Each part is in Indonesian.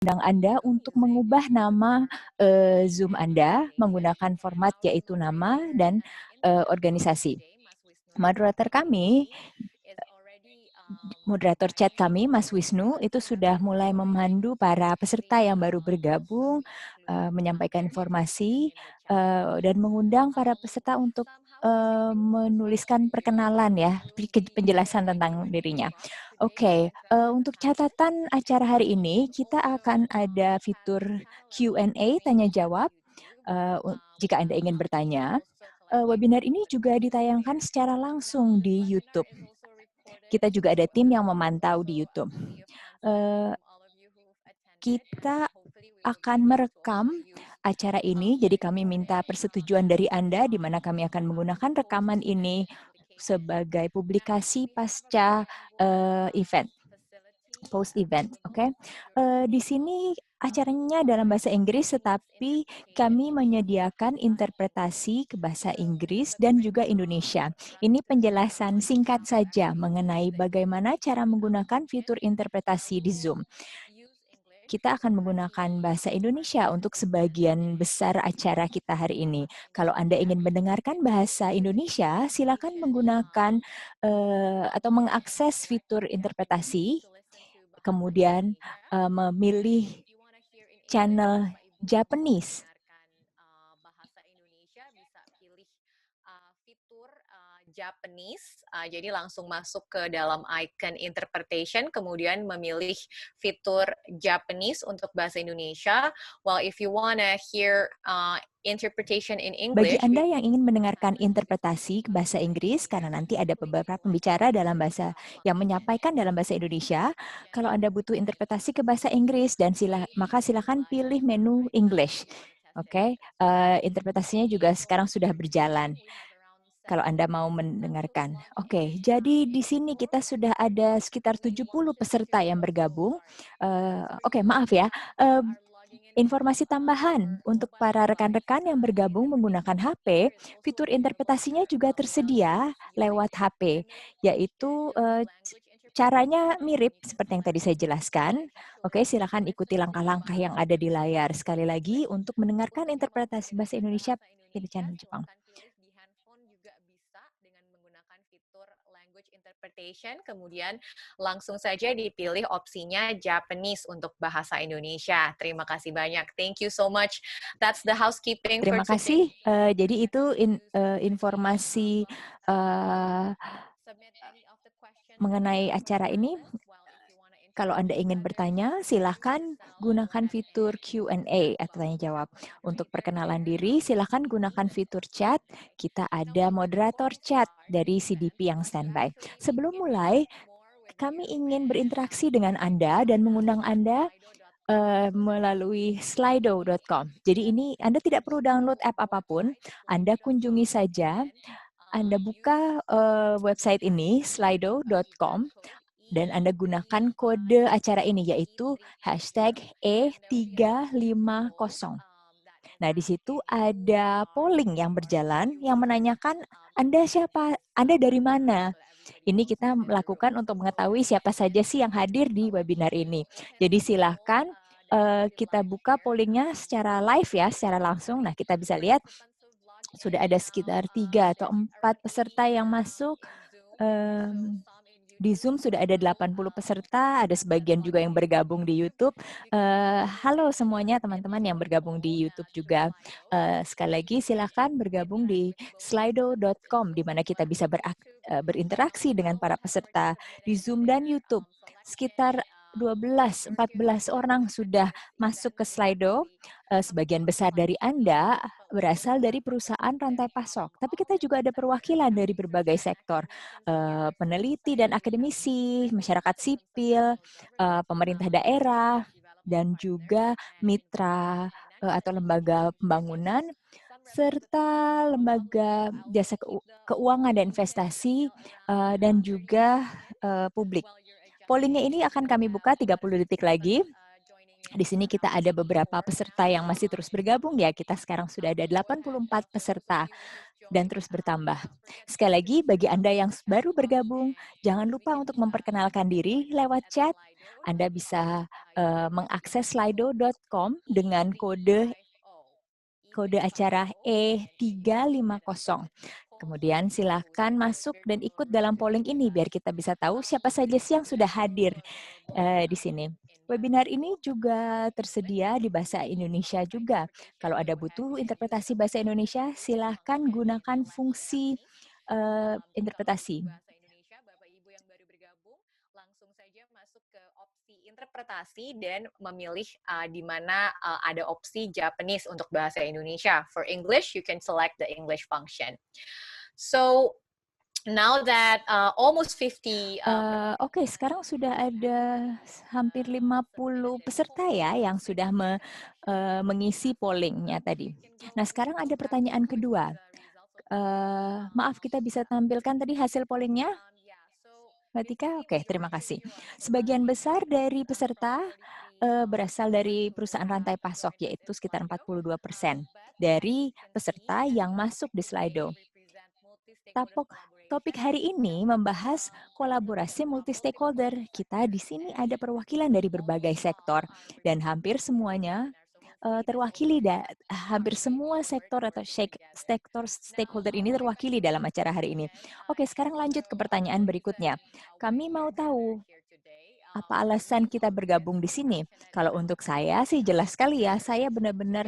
mengundang Anda untuk mengubah nama Zoom Anda menggunakan format yaitu nama dan organisasi. Moderator kami, moderator chat kami, Mas Wisnu, itu sudah mulai memandu para peserta yang baru bergabung, menyampaikan informasi, dan mengundang para peserta untuk menuliskan perkenalan ya, penjelasan tentang dirinya. Oke, untuk catatan acara hari ini, kita akan ada fitur Q&A, tanya jawab, jika Anda ingin bertanya. Webinar ini juga ditayangkan secara langsung di YouTube. Kita juga ada tim yang memantau di YouTube. Kita akan merekam acara ini, jadi kami minta persetujuan dari Anda, di mana kami akan menggunakan rekaman ini sebagai publikasi pasca event, post event, oke? Di sini acaranya dalam bahasa Inggris, tetapi kami menyediakan interpretasi ke bahasa Inggris dan juga Indonesia. Ini penjelasan singkat saja mengenai bagaimana cara menggunakan fitur interpretasi di Zoom. Kita akan menggunakan bahasa Indonesia untuk sebagian besar acara kita hari ini. Kalau Anda ingin mendengarkan bahasa Indonesia, silakan menggunakan atau mengakses fitur interpretasi, kemudian memilih channel Japanese. Japanese, jadi langsung masuk ke dalam icon interpretation, kemudian memilih fitur Japanese untuk bahasa Indonesia. While if you wanna hear interpretation in Bagi English, Anda yang ingin mendengarkan interpretasi ke bahasa Inggris, karena nanti ada beberapa pembicara dalam bahasa yang menyampaikan dalam bahasa Indonesia, kalau Anda butuh interpretasi ke bahasa Inggris, maka silakan pilih menu English. Oke, interpretasinya juga sekarang sudah berjalan. Kalau Anda mau mendengarkan. Oke, jadi di sini kita sudah ada sekitar 70 peserta yang bergabung. Oke, maaf ya. Informasi tambahan untuk para rekan-rekan yang bergabung menggunakan HP, fitur interpretasinya juga tersedia lewat HP, yaitu caranya mirip seperti yang tadi saya jelaskan. Oke, silakan ikuti langkah-langkah yang ada di layar. Sekali lagi, untuk mendengarkan interpretasi bahasa Indonesia, pilih channel Jepang. Interpretation, kemudian langsung saja dipilih opsinya Japanese untuk bahasa Indonesia. Terima kasih banyak. Thank you so much. That's the housekeeping for Terima kasih. Jadi itu informasi mengenai acara ini. Kalau Anda ingin bertanya, silahkan gunakan fitur Q&A atau tanya jawab. Untuk perkenalan diri, silahkan gunakan fitur chat. Kita ada moderator chat dari CDP yang standby. Sebelum mulai, kami ingin berinteraksi dengan Anda dan mengundang Anda melalui slido.com. Jadi ini Anda tidak perlu download app apapun, Anda kunjungi saja, Anda buka website ini, slido.com, dan Anda gunakan kode acara ini, yaitu #E350. Nah, di situ ada polling yang berjalan, yang menanyakan Anda siapa, Anda dari mana? Ini kita melakukan untuk mengetahui siapa saja sih yang hadir di webinar ini. Jadi silakan kita buka pollingnya secara live ya, secara langsung. Nah, kita bisa lihat sudah ada sekitar 3 atau 4 peserta yang masuk. Di Zoom sudah ada 80 peserta, ada sebagian juga yang bergabung di YouTube. Halo semuanya teman-teman yang bergabung di YouTube juga. Sekali lagi silakan bergabung di slido.com, di mana kita bisa berinteraksi dengan para peserta di Zoom dan YouTube. Sekitar 12-14 orang sudah masuk ke Slido. Sebagian besar dari Anda berasal dari perusahaan rantai pasok, tapi kita juga ada perwakilan dari berbagai sektor, peneliti dan akademisi, masyarakat sipil, pemerintah daerah, dan juga mitra atau lembaga pembangunan, serta lembaga jasa keuangan dan investasi, dan juga publik. Pollingnya ini akan kami buka 30 detik lagi. Di sini kita ada beberapa peserta yang masih terus bergabung ya. Kita sekarang sudah ada 84 peserta. dan terus bertambah. Sekali lagi, bagi Anda yang baru bergabung, jangan lupa untuk memperkenalkan diri lewat chat. Anda bisa mengakses slido.com dengan kode acara E350. Kemudian silakan masuk dan ikut dalam polling ini biar kita bisa tahu siapa saja sih yang sudah hadir di sini. Webinar ini juga tersedia di bahasa Indonesia juga. Kalau ada butuh interpretasi bahasa Indonesia, silakan gunakan fungsi interpretasi. Bahasa Indonesia, Bapak Ibu yang baru bergabung, langsung saja masuk ke opsi interpretasi dan memilih di mana ada opsi Japanese untuk bahasa Indonesia. For English, you can select the English function. So now that almost 50 Oke, sekarang sudah ada hampir 50 peserta ya yang sudah mengisi pollingnya tadi. Nah, sekarang ada pertanyaan kedua. Maaf, kita bisa tampilkan tadi hasil pollingnya? Mbak Tika? Oke, terima kasih. Sebagian besar dari peserta berasal dari perusahaan rantai pasok, yaitu sekitar 42% dari peserta yang masuk di Slido. Topik hari ini membahas kolaborasi multi-stakeholder. Kita di sini ada perwakilan dari berbagai sektor, dan hampir semuanya terwakili, hampir semua sektor atau stakeholder ini terwakili dalam acara hari ini. Oke, sekarang lanjut ke pertanyaan berikutnya. Kami mau tahu, apa alasan kita bergabung di sini? Kalau untuk saya sih jelas sekali ya, saya benar-benar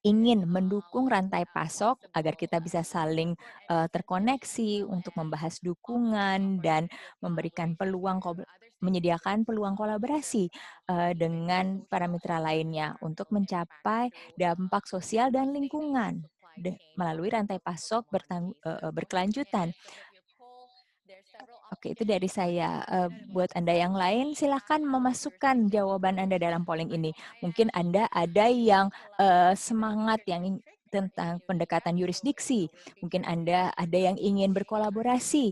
ingin mendukung rantai pasok agar kita bisa saling terkoneksi untuk membahas dukungan dan memberikan menyediakan peluang kolaborasi dengan para mitra lainnya untuk mencapai dampak sosial dan lingkungan melalui rantai pasok berkelanjutan. Oke, itu dari saya. Buat Anda yang lain, silakan memasukkan jawaban Anda dalam polling ini. Mungkin Anda ada yang semangat yang tentang pendekatan yurisdiksi. Mungkin Anda ada yang ingin berkolaborasi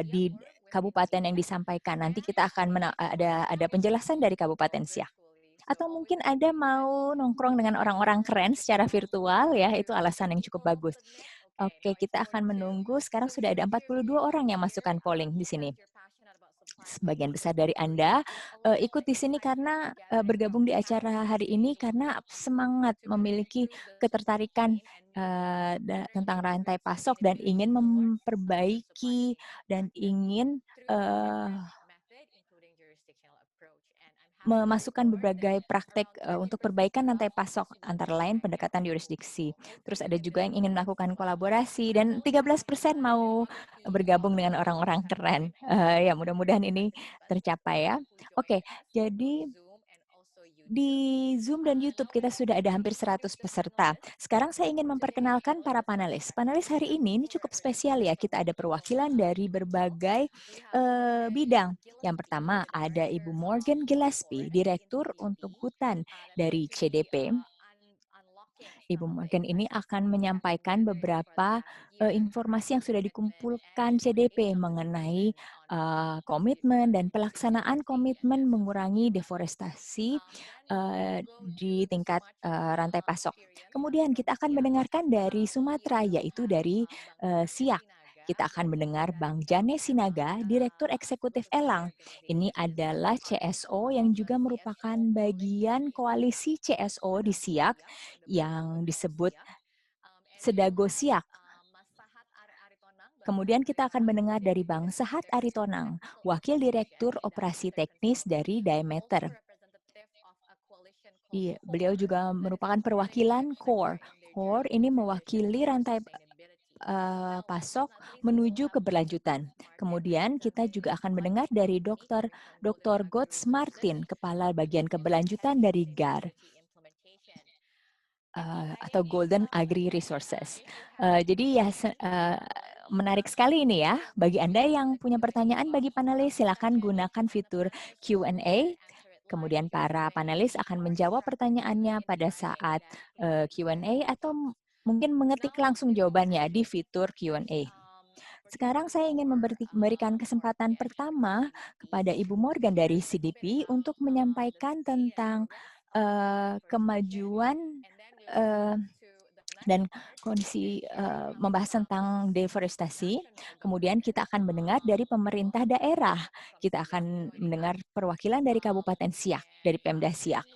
di kabupaten yang disampaikan. Nanti kita akan ada penjelasan dari Kabupaten Siak. Atau mungkin Anda mau nongkrong dengan orang-orang keren secara virtual, ya, itu alasan yang cukup bagus. Oke, kita akan menunggu. Sekarang sudah ada 42 orang yang masukkan polling di sini. Sebagian besar dari Anda ikut di sini karena bergabung di acara hari ini karena semangat memiliki ketertarikan tentang rantai pasok dan ingin memperbaiki dan ingin memasukkan berbagai praktek untuk perbaikan rantai pasok, antara lain pendekatan yurisdiksi. Terus ada juga yang ingin melakukan kolaborasi, dan 13% mau bergabung dengan orang-orang keren. Ya, mudah-mudahan ini tercapai ya. Oke, jadi di Zoom dan YouTube kita sudah ada hampir 100 peserta. Sekarang saya ingin memperkenalkan para panelis. Panelis hari ini cukup spesial ya, kita ada perwakilan dari berbagai bidang. Yang pertama ada Ibu Morgan Gillespie, Direktur untuk Hutan dari CDP. Ibu Morgan ini akan menyampaikan beberapa informasi yang sudah dikumpulkan CDP mengenai komitmen dan pelaksanaan komitmen mengurangi deforestasi di tingkat rantai pasok. Kemudian kita akan mendengarkan dari Sumatera, yaitu dari Siak. Kita akan mendengar Bang Jane Sinaga, Direktur Eksekutif Elang. Ini adalah CSO yang juga merupakan bagian koalisi CSO di Siak yang disebut Sedago Siak. Kemudian kita akan mendengar dari Bang Sahat Aritonang, Wakil Direktur Operasi Teknis dari Diameter. Iya, beliau juga merupakan perwakilan CORE. CORE ini mewakili rantai pasok menuju keberlanjutan. Kemudian kita juga akan mendengar dari Dr. Götz Martin, Kepala Bagian Keberlanjutan dari GAR atau Golden Agri Resources. Jadi ya menarik sekali ini ya. Bagi Anda yang punya pertanyaan bagi panelis, silakan gunakan fitur Q&A. Kemudian para panelis akan menjawab pertanyaannya pada saat Q&A atau mungkin mengetik langsung jawabannya di fitur Q&A. Sekarang saya ingin memberikan kesempatan pertama kepada Ibu Morgan dari CDP untuk menyampaikan tentang kemajuan dan kondisi membahas tentang deforestasi. Kemudian kita akan mendengar dari pemerintah daerah. Kita akan mendengar perwakilan dari Kabupaten Siak, dari Pemda Siak.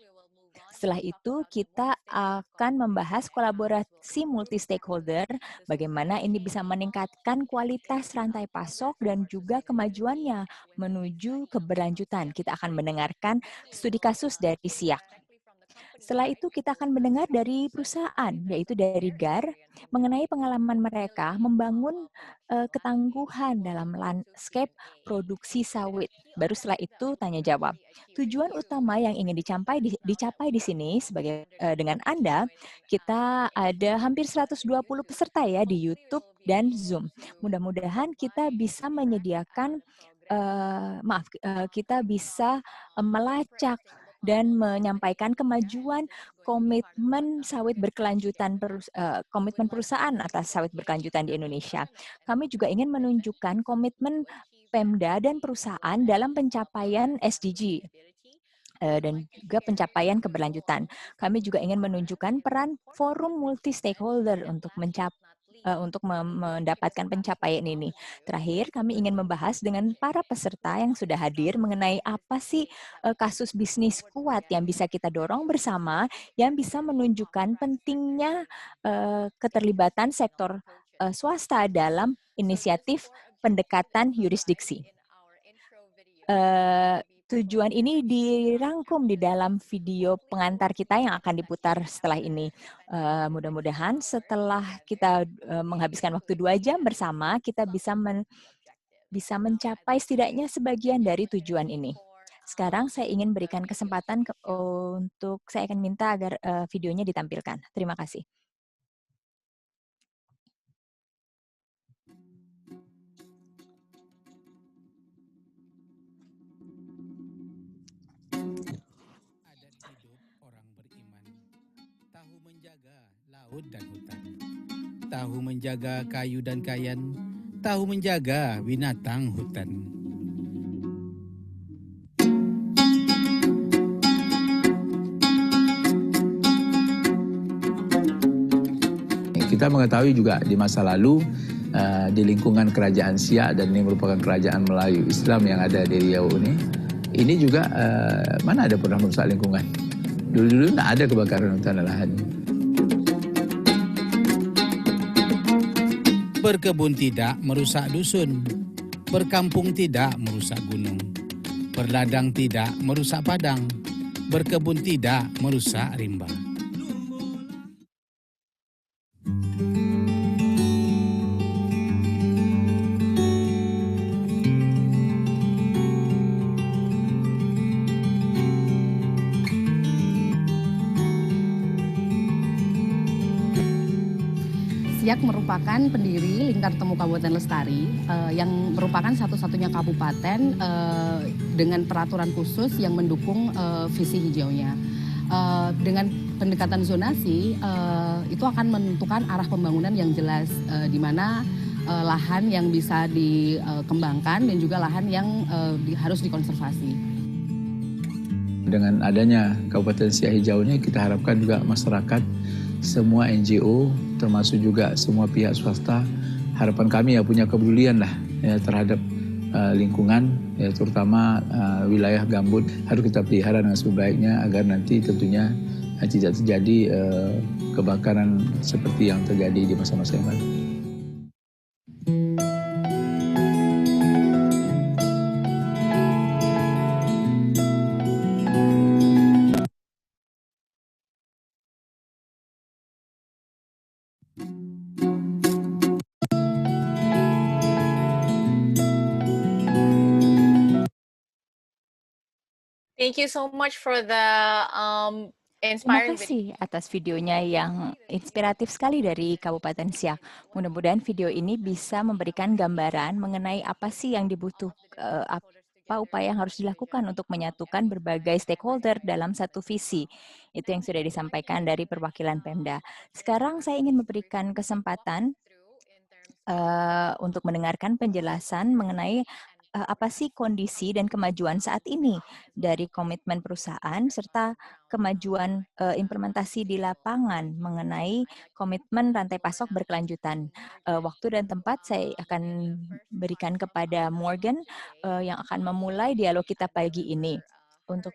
Setelah itu kita akan membahas kolaborasi multi-stakeholder, bagaimana ini bisa meningkatkan kualitas rantai pasok dan juga kemajuannya menuju keberlanjutan. Kita akan mendengarkan studi kasus dari SIAK. Setelah itu kita akan mendengar dari perusahaan, yaitu dari GAR, mengenai pengalaman mereka membangun ketangguhan dalam landscape produksi sawit. Baru setelah itu tanya jawab. Tujuan utama yang ingin dicapai di sini sebagai dengan Anda, kita ada hampir 120 peserta ya di YouTube dan Zoom. Mudah-mudahan kita bisa menyediakan kita bisa melacak dan menyampaikan kemajuan komitmen sawit berkelanjutan komitmen perusahaan atas sawit berkelanjutan di Indonesia. Kami juga ingin menunjukkan komitmen Pemda dan perusahaan dalam pencapaian SDG dan juga pencapaian keberlanjutan. Kami juga ingin menunjukkan peran forum multi stakeholder untuk mendapatkan pencapaian ini. Terakhir, kami ingin membahas dengan para peserta yang sudah hadir mengenai apa sih kasus bisnis kuat yang bisa kita dorong bersama, yang bisa menunjukkan pentingnya keterlibatan sektor swasta dalam inisiatif pendekatan yurisdiksi. Tujuan ini dirangkum di dalam video pengantar kita yang akan diputar setelah ini. Mudah-mudahan setelah kita menghabiskan waktu 2 jam bersama, kita bisa mencapai setidaknya sebagian dari tujuan ini. Sekarang saya ingin berikan kesempatan saya akan minta agar videonya ditampilkan. Terima kasih. Adat hidup orang beriman, tahu menjaga laut dan hutan, tahu menjaga kayu dan kayan, tahu menjaga binatang hutan. Kita mengetahui juga di masa lalu di lingkungan kerajaan Siak, dan ini merupakan kerajaan Melayu Islam yang ada di Riau ini juga mana ada pernah merusak lingkungan. Dulu-dulu tidak ada kebakaran hutan dan lahan. Berkebun tidak merusak dusun, berkampung tidak merusak gunung, berladang tidak merusak padang, berkebun tidak merusak rimba. Siak merupakan pendiri Lingkar Temu Kabupaten Lestari yang merupakan satu-satunya kabupaten dengan peraturan khusus yang mendukung visi hijaunya. Dengan pendekatan zonasi itu akan menentukan arah pembangunan yang jelas, di mana lahan yang bisa dikembangkan dan juga lahan yang harus dikonservasi. Dengan adanya Kabupaten Siak Hijau ini, kita harapkan juga masyarakat, semua NGO, termasuk juga semua pihak swasta, harapan kami ya punya kepedulian lah ya, terhadap lingkungan, ya, terutama wilayah gambut harus kita pelihara dengan sebaiknya agar nanti tentunya tidak terjadi kebakaran seperti yang terjadi di masa-masa yang lalu. Thank you so much for the Terima inspiring video. kasih atas videonya yang inspiratif sekali dari Kabupaten Siak. Mudah-mudahan video ini bisa memberikan gambaran mengenai apa sih yang dibutuhkan, apa upaya yang harus dilakukan untuk menyatukan berbagai stakeholder dalam satu visi. Itu yang sudah disampaikan dari perwakilan Pemda. Sekarang saya ingin memberikan kesempatan untuk mendengarkan penjelasan mengenai apa sih kondisi dan kemajuan saat ini dari komitmen perusahaan serta kemajuan implementasi di lapangan mengenai komitmen rantai pasok berkelanjutan. Waktu dan tempat saya akan berikan kepada Morgan yang akan memulai dialog kita pagi ini. Untuk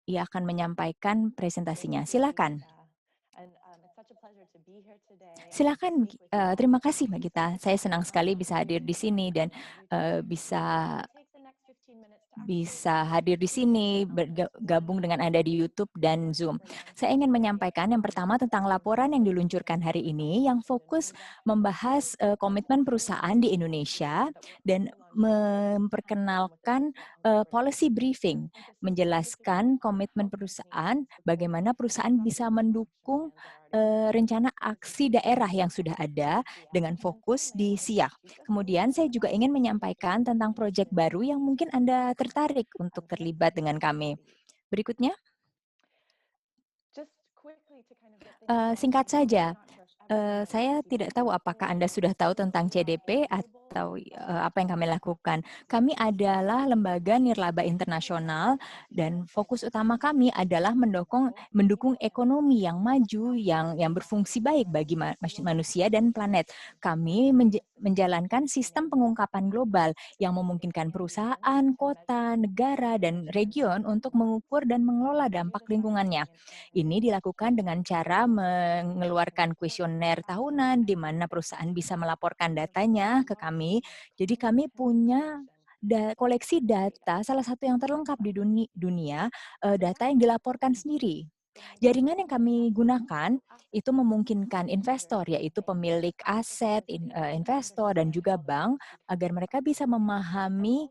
ia akan menyampaikan presentasinya. Silakan. Silakan. Terima kasih Mbak Gita. Saya senang sekali bisa hadir di sini dan bisa hadir di sini, bergabung dengan Anda di YouTube dan Zoom. Saya ingin menyampaikan yang pertama tentang laporan yang diluncurkan hari ini yang fokus membahas komitmen perusahaan di Indonesia dan memperkenalkan policy briefing, menjelaskan komitmen perusahaan, bagaimana perusahaan bisa mendukung rencana aksi daerah yang sudah ada dengan fokus di SIAK. Kemudian saya juga ingin menyampaikan tentang proyek baru yang mungkin Anda tertarik untuk terlibat dengan kami. Berikutnya. Singkat saja, saya tidak tahu apakah Anda sudah tahu tentang CDP atau apa yang kami lakukan. Kami adalah lembaga nirlaba internasional dan fokus utama kami adalah mendukung ekonomi yang maju, yang berfungsi baik bagi manusia dan planet. Kami menjalankan sistem pengungkapan global yang memungkinkan perusahaan, kota, negara, dan region untuk mengukur dan mengelola dampak lingkungannya. Ini dilakukan dengan cara mengeluarkan kuesioner tahunan di mana perusahaan bisa melaporkan datanya ke kami. Jadi kami punya koleksi data, salah satu yang terlengkap di dunia, data yang dilaporkan sendiri. Jaringan yang kami gunakan itu memungkinkan investor, yaitu pemilik aset, investor, dan juga bank, agar mereka bisa memahami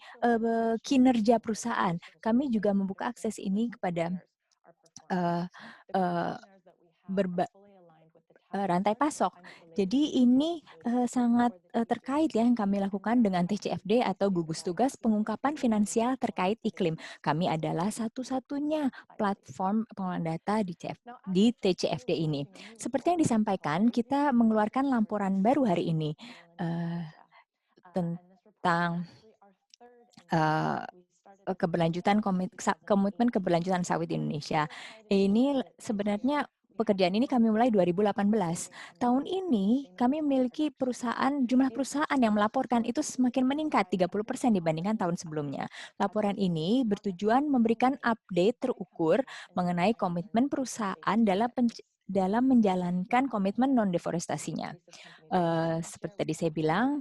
kinerja perusahaan. Kami juga membuka akses ini kepada rantai pasok. Jadi ini sangat terkait ya yang kami lakukan dengan TCFD atau gugus tugas pengungkapan finansial terkait iklim. Kami adalah satu-satunya platform pengolahan data di TCFD ini. Seperti yang disampaikan, kita mengeluarkan laporan baru hari ini tentang keberlanjutan komitmen keberlanjutan sawit di Indonesia. Ini sebenarnya pekerjaan ini kami mulai 2018. Tahun ini kami memiliki jumlah perusahaan yang melaporkan itu semakin meningkat 30% dibandingkan tahun sebelumnya. Laporan ini bertujuan memberikan update terukur mengenai komitmen perusahaan dalam menjalankan komitmen non-deforestasinya. Seperti tadi saya bilang,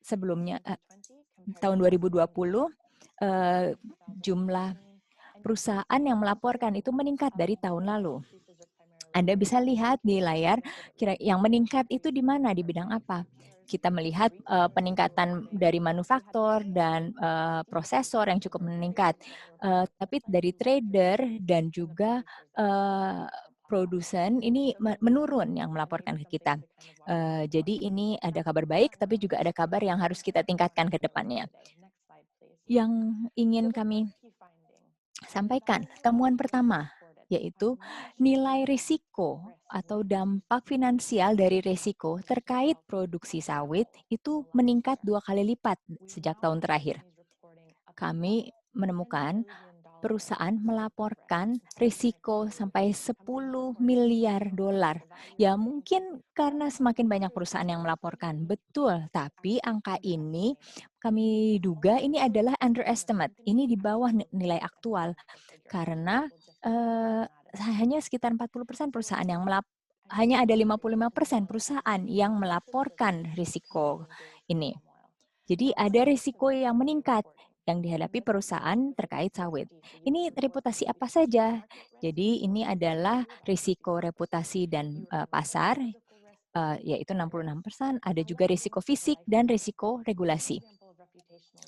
sebelumnya tahun 2020 jumlah perusahaan yang melaporkan itu meningkat dari tahun lalu. Anda bisa lihat di layar yang meningkat itu di mana, di bidang apa. Kita melihat peningkatan dari manufaktur dan prosesor yang cukup meningkat. Tapi dari trader dan juga produsen ini menurun yang melaporkan ke kita. Jadi ini ada kabar baik, tapi juga ada kabar yang harus kita tingkatkan ke depannya. Yang ingin kami sampaikan, temuan pertama, yaitu nilai risiko atau dampak finansial dari risiko terkait produksi sawit itu meningkat 2 kali lipat sejak tahun terakhir. Kami menemukan perusahaan melaporkan risiko sampai 10 miliar dolar. Ya mungkin karena semakin banyak perusahaan yang melaporkan. Betul, tapi angka ini kami duga ini adalah underestimate. Ini di bawah nilai aktual. Karena hanya sekitar 40% perusahaan yang hanya ada 55% perusahaan yang melaporkan risiko ini. Jadi ada risiko yang meningkat yang dihadapi perusahaan terkait sawit. Ini reputasi apa saja? Jadi ini adalah risiko reputasi dan pasar, yaitu 66%. Ada juga risiko fisik dan risiko regulasi.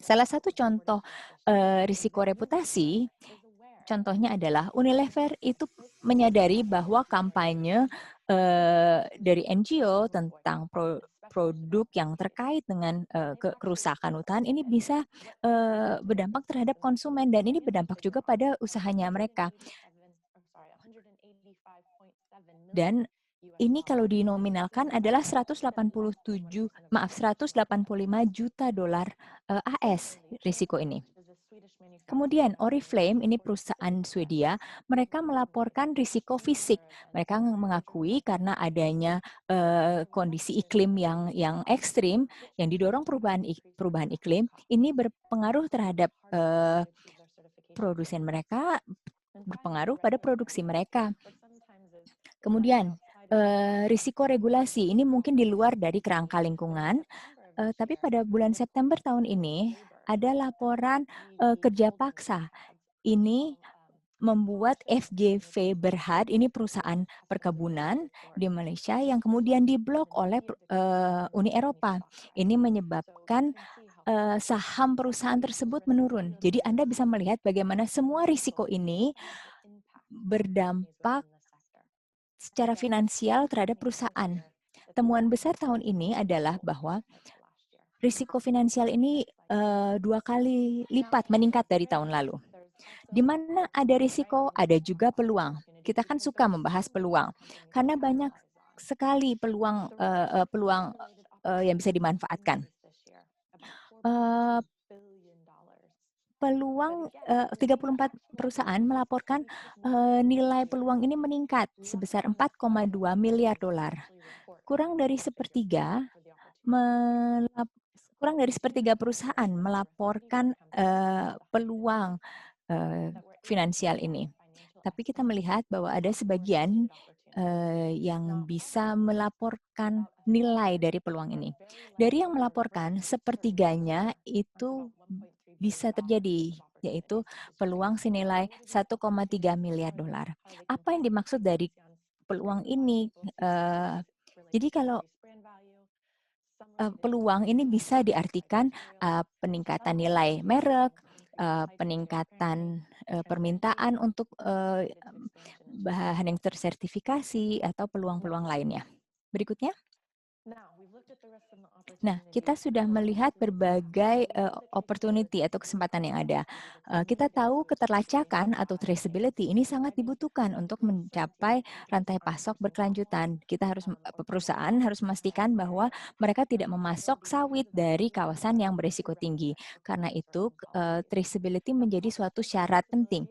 Salah satu contoh risiko reputasi, contohnya adalah Unilever itu menyadari bahwa kampanye dari NGO tentang produk yang terkait dengan kerusakan hutan ini bisa berdampak terhadap konsumen dan ini berdampak juga pada usahanya mereka. Dan ini kalau dinominalkan adalah 185 juta dolar AS risiko ini. Kemudian Oriflame, ini perusahaan Swedia, mereka melaporkan risiko fisik. Mereka mengakui karena adanya kondisi iklim yang ekstrim, yang didorong perubahan iklim, ini berpengaruh terhadap produsen mereka, berpengaruh pada produksi mereka. Kemudian risiko regulasi, ini mungkin di luar dari kerangka lingkungan, tapi pada bulan September tahun ini ada laporan kerja paksa. Ini membuat FGV Berhad, ini perusahaan perkebunan di Malaysia yang kemudian diblok oleh Uni Eropa. Ini menyebabkan saham perusahaan tersebut menurun. Jadi Anda bisa melihat bagaimana semua risiko ini berdampak secara finansial terhadap perusahaan. Temuan besar tahun ini adalah bahwa risiko finansial ini 2 kali lipat meningkat dari tahun lalu. Di mana ada risiko, ada juga peluang. Kita kan suka membahas peluang, karena banyak sekali peluang yang bisa dimanfaatkan. Peluang 34 perusahaan melaporkan nilai peluang ini meningkat sebesar 4,2 miliar dolar. Kurang dari sepertiga perusahaan melaporkan peluang finansial ini. Tapi kita melihat bahwa ada sebagian yang bisa melaporkan nilai dari peluang ini. Dari yang melaporkan, sepertiganya itu bisa terjadi, yaitu peluang senilai 1,3 miliar dolar. Apa yang dimaksud dari peluang ini? Jadi kalau peluang ini bisa diartikan peningkatan nilai merek, peningkatan permintaan untuk bahan yang tersertifikasi, atau peluang-peluang lainnya. Berikutnya. Nah, kita sudah melihat berbagai opportunity atau kesempatan yang ada. Kita tahu keterlacakan atau traceability ini sangat dibutuhkan untuk mencapai rantai pasok berkelanjutan. Perusahaan harus memastikan bahwa mereka tidak memasok sawit dari kawasan yang berisiko tinggi. Karena itu, traceability menjadi suatu syarat penting.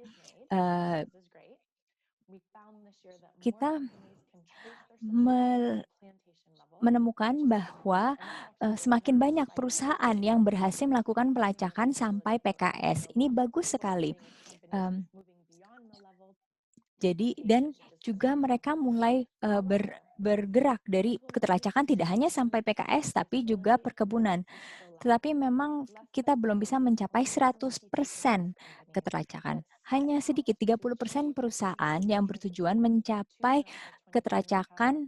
Kita menemukan bahwa semakin banyak perusahaan yang berhasil melakukan pelacakan sampai PKS. Ini bagus sekali. Jadi, dan juga mereka mulai bergerak dari keterlacakan tidak hanya sampai PKS, tapi juga perkebunan. Tetapi memang kita belum bisa mencapai 100% keterlacakan. Hanya sedikit, 30% perusahaan yang bertujuan mencapai keterlacakan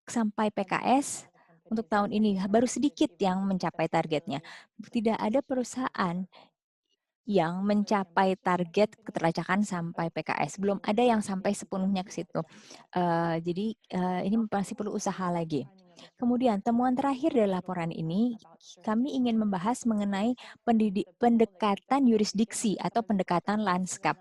sampai PKS untuk tahun ini. Baru sedikit yang mencapai targetnya. Tidak ada perusahaan yang mencapai target keterlacakan sampai PKS. Belum ada yang sampai sepenuhnya ke situ. Jadi ini masih perlu usaha lagi. Kemudian temuan terakhir dari laporan ini, kami ingin membahas mengenai pendekatan yurisdiksi atau pendekatan lanskap.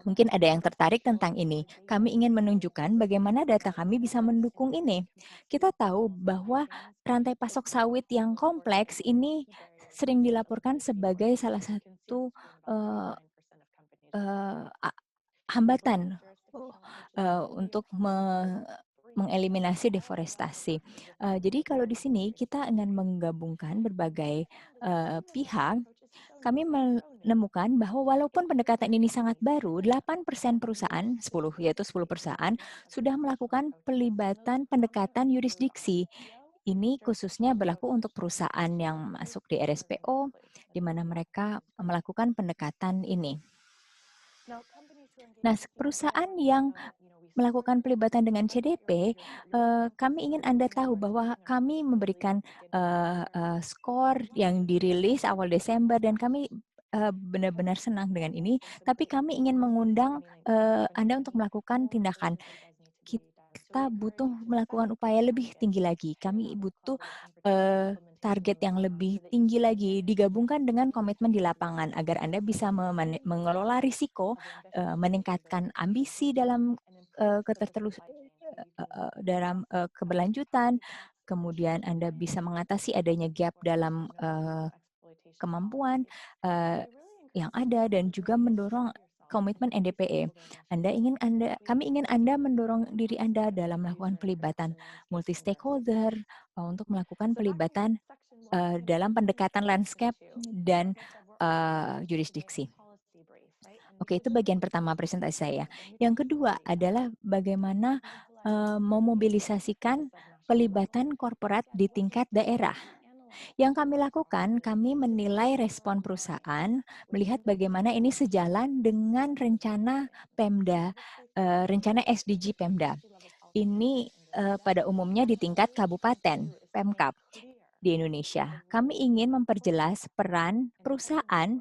Mungkin ada yang tertarik tentang ini. Kami ingin menunjukkan bagaimana data kami bisa mendukung ini. Kita tahu bahwa rantai pasok sawit yang kompleks ini sering dilaporkan sebagai salah satu hambatan untuk mengeliminasi deforestasi. Jadi kalau di sini kita ingin menggabungkan berbagai pihak, kami menemukan bahwa walaupun pendekatan ini sangat baru, 8% perusahaan, 10 perusahaan, sudah melakukan pelibatan pendekatan yurisdiksi. Ini khususnya berlaku untuk perusahaan yang masuk di RSPO, di mana mereka melakukan pendekatan ini. Nah, perusahaan yang melakukan pelibatan dengan CDP, kami ingin Anda tahu bahwa kami memberikan skor yang dirilis awal Desember, dan kami benar-benar senang dengan ini, tapi kami ingin mengundang Anda untuk melakukan tindakan. Kita butuh melakukan upaya lebih tinggi lagi. Kami butuh target yang lebih tinggi lagi, digabungkan dengan komitmen di lapangan, agar Anda bisa mengelola risiko, meningkatkan ambisi dalam dalam keberlanjutan, kemudian Anda bisa mengatasi adanya gap dalam kemampuan yang ada dan juga mendorong komitmen NDPE. Kami ingin Anda mendorong diri Anda dalam melakukan pelibatan multi stakeholder untuk melakukan pelibatan dalam pendekatan landscape dan jurisdiksi. Oke, itu bagian pertama presentasi saya. Yang kedua adalah bagaimana memobilisasikan pelibatan korporat di tingkat daerah. Yang kami lakukan, kami menilai respon perusahaan, melihat bagaimana ini sejalan dengan rencana Pemda, rencana SDG Pemda. Ini pada umumnya di tingkat kabupaten, Pemkab di Indonesia. Kami ingin memperjelas peran perusahaan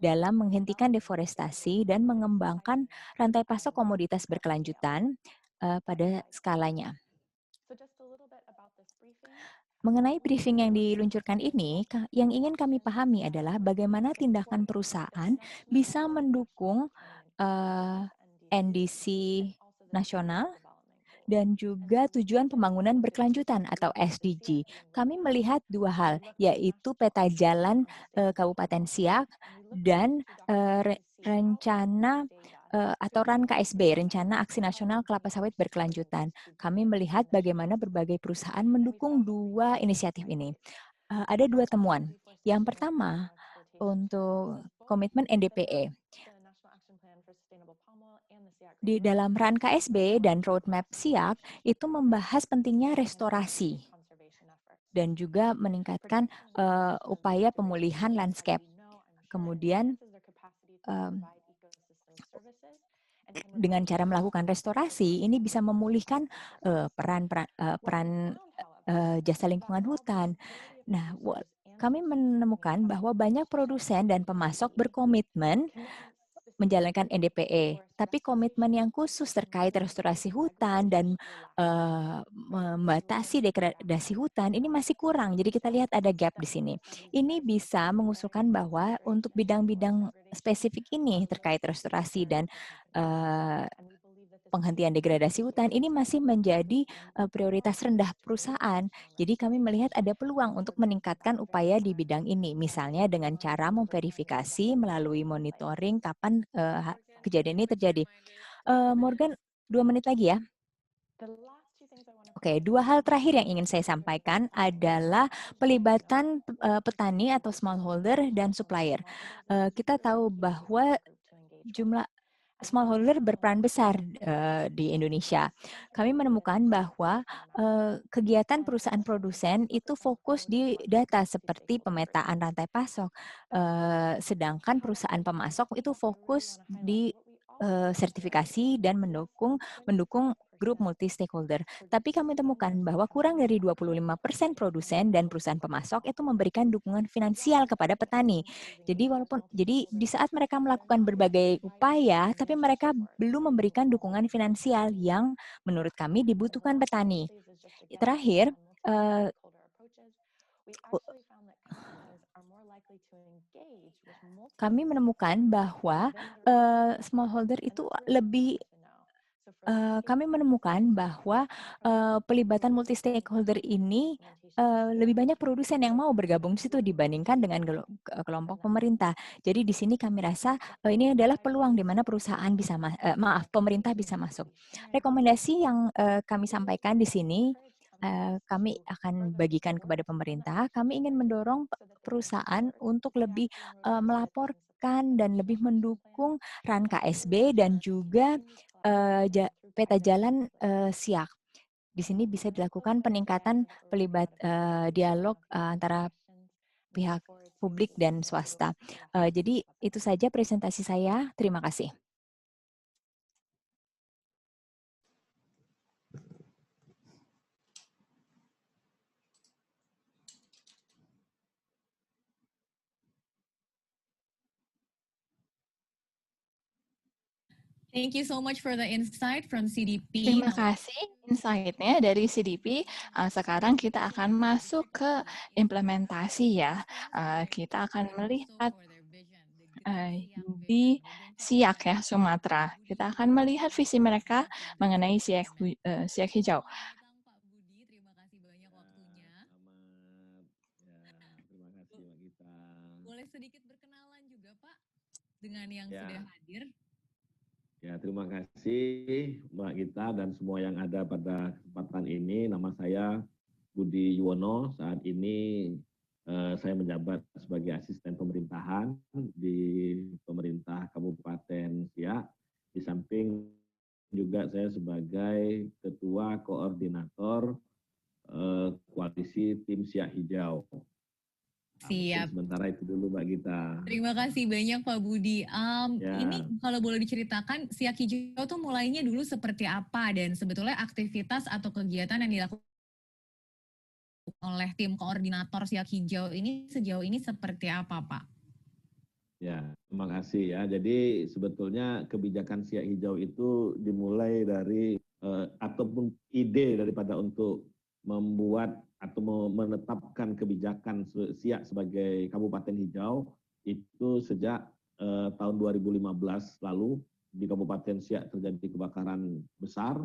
dalam menghentikan deforestasi dan mengembangkan rantai pasok komoditas berkelanjutan pada skalanya. Mengenai briefing yang diluncurkan ini, yang ingin kami pahami adalah bagaimana tindakan perusahaan bisa mendukung NDC nasional dan juga tujuan pembangunan berkelanjutan atau SDG. Kami melihat dua hal, yaitu peta jalan Kabupaten Siak dan rencana atau RAN KSB, Rencana Aksi Nasional Kelapa Sawit Berkelanjutan. Kami melihat bagaimana berbagai perusahaan mendukung dua inisiatif ini. Ada dua temuan. Yang pertama, untuk komitmen NDPE. Di dalam RAN KSB dan Roadmap Siak, itu membahas pentingnya restorasi dan juga meningkatkan upaya pemulihan landscape. Kemudian, dengan cara melakukan restorasi, ini bisa memulihkan peran jasa lingkungan hutan. Nah, kami menemukan bahwa banyak produsen dan pemasok berkomitmen menjalankan NDPE, tapi komitmen yang khusus terkait restorasi hutan dan membatasi degradasi hutan ini masih kurang. Jadi kita lihat ada gap di sini. Ini bisa mengusulkan bahwa untuk bidang-bidang spesifik ini terkait restorasi dan penghentian degradasi hutan ini masih menjadi prioritas rendah perusahaan. Jadi kami melihat ada peluang untuk meningkatkan upaya di bidang ini, misalnya dengan cara memverifikasi melalui monitoring kapan kejadian ini terjadi. Morgan, 2 menit lagi ya. Oke, dua hal terakhir yang ingin saya sampaikan adalah pelibatan petani atau smallholder dan supplier. Kita tahu bahwa jumlah smallholder berperan besar di Indonesia. Kami menemukan bahwa kegiatan perusahaan produsen itu fokus di data seperti pemetaan rantai pasok, sedangkan perusahaan pemasok itu fokus di sertifikasi dan mendukung grup multi stakeholder. Tapi kami temukan bahwa kurang dari 25% produsen dan perusahaan pemasok itu memberikan dukungan finansial kepada petani. Jadi di saat mereka melakukan berbagai upaya, tapi mereka belum memberikan dukungan finansial yang menurut kami dibutuhkan petani. Terakhir, kami menemukan bahwa smallholder itu kami menemukan bahwa pelibatan multi stakeholder ini lebih banyak produsen yang mau bergabung di situ dibandingkan dengan kelompok pemerintah. Jadi di sini kami rasa ini adalah peluang di mana perusahaan bisa pemerintah bisa masuk. Rekomendasi yang kami sampaikan di sini kami akan bagikan kepada pemerintah. Kami ingin mendorong perusahaan untuk lebih melaporkan dan lebih mendukung RAN KSB dan juga peta jalan Siak. Di sini bisa dilakukan peningkatan dialog antara pihak publik dan swasta. Jadi itu saja presentasi saya. Terima kasih. Thank you so much for the insight from CDP. Terima kasih insight-nya dari CDP. Sekarang kita akan masuk ke implementasi ya. Kita akan melihat di Siak ya, Sumatera. Kita akan melihat visi mereka mengenai Siak hijau. Pak Budi, terima kasih banyak waktunya. Terima kasih Mbak Gita. Boleh sedikit berkenalan juga Pak dengan yang Ya. sudah hadir. Ya, terima kasih Mbak Gita dan semua yang ada pada kesempatan ini. Nama saya Budi Yuwono. Saat ini saya menjabat sebagai asisten pemerintahan di pemerintah Kabupaten Siak. Di samping juga saya sebagai ketua koordinator koalisi tim Siak Hijau. Siap. Sementara itu dulu Mbak Gita. Terima kasih banyak Pak Budi. Ya. Ini kalau boleh diceritakan, Siak Hijau tuh mulainya dulu seperti apa dan sebetulnya aktivitas atau kegiatan yang dilakukan oleh tim koordinator Siak Hijau ini sejauh ini seperti apa Pak? Ya, terima kasih ya. Jadi sebetulnya kebijakan Siak Hijau itu dimulai dari ataupun ide daripada untuk membuat atau menetapkan kebijakan Siak sebagai kabupaten hijau itu sejak tahun 2015 lalu di Kabupaten Siak terjadi kebakaran besar,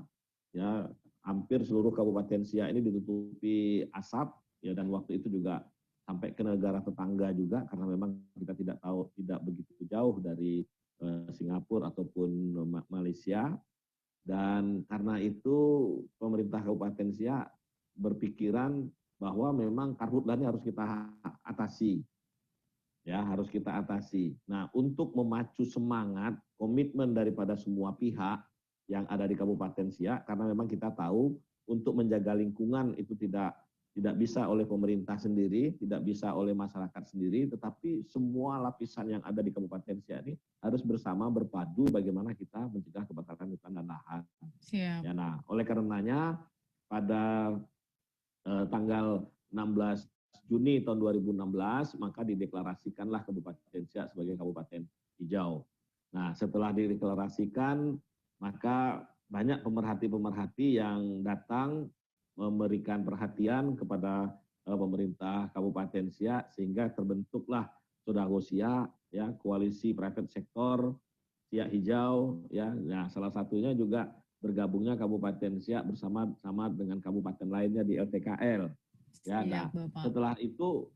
ya hampir seluruh Kabupaten Siak ini ditutupi asap, ya dan waktu itu juga sampai ke negara tetangga juga karena memang kita tidak begitu jauh dari Singapura ataupun Malaysia. Dan karena itu pemerintah Kabupaten Siak berpikiran bahwa memang karhutlah harus kita atasi. Ya, harus kita atasi. Nah, untuk memacu semangat, komitmen daripada semua pihak yang ada di Kabupaten Siak, karena memang kita tahu untuk menjaga lingkungan itu tidak bisa oleh pemerintah sendiri, tidak bisa oleh masyarakat sendiri, tetapi semua lapisan yang ada di Kabupaten Siak ini harus bersama berpadu bagaimana kita mencegah kebakaran hutan dan lahan. Siap. Ya, nah, oleh karenanya pada tanggal 16 Juni tahun 2016 maka dideklarasikanlah Kabupaten Siak sebagai kabupaten hijau. Nah, setelah dideklarasikan maka banyak pemerhati-pemerhati yang datang memberikan perhatian kepada pemerintah Kabupaten Siak sehingga terbentuklah Sodako Siak, ya, koalisi private sector Siak Hijau, ya. Nah, salah satunya juga bergabungnya Kabupaten Siak bersama dengan kabupaten lainnya di LTKL. Ya, nah, setelah itu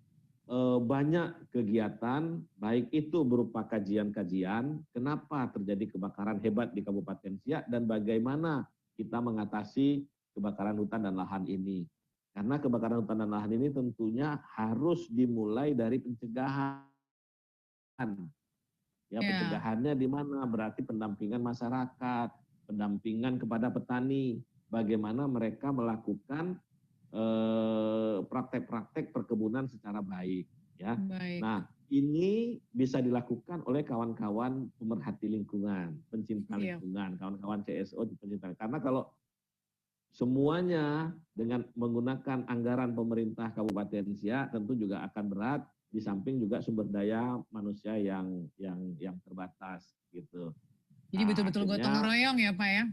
banyak kegiatan, baik itu berupa kajian-kajian, kenapa terjadi kebakaran hebat di Kabupaten Siak dan bagaimana kita mengatasi kebakaran hutan dan lahan ini. Karena kebakaran hutan dan lahan ini tentunya harus dimulai dari pencegahan. Ya, pencegahannya di mana? Berarti pendampingan masyarakat, pendampingan kepada petani, bagaimana mereka melakukan praktek-praktek perkebunan secara baik, ya. Baik. Nah, ini bisa dilakukan oleh kawan-kawan pemerhati lingkungan, pencinta lingkungan, kawan-kawan CSO di pencinta. Karena kalau semuanya dengan menggunakan anggaran pemerintah Kabupaten Siak tentu juga akan berat, di samping juga sumber daya manusia yang terbatas gitu. Jadi betul-betul gotong royong ya Pak ya?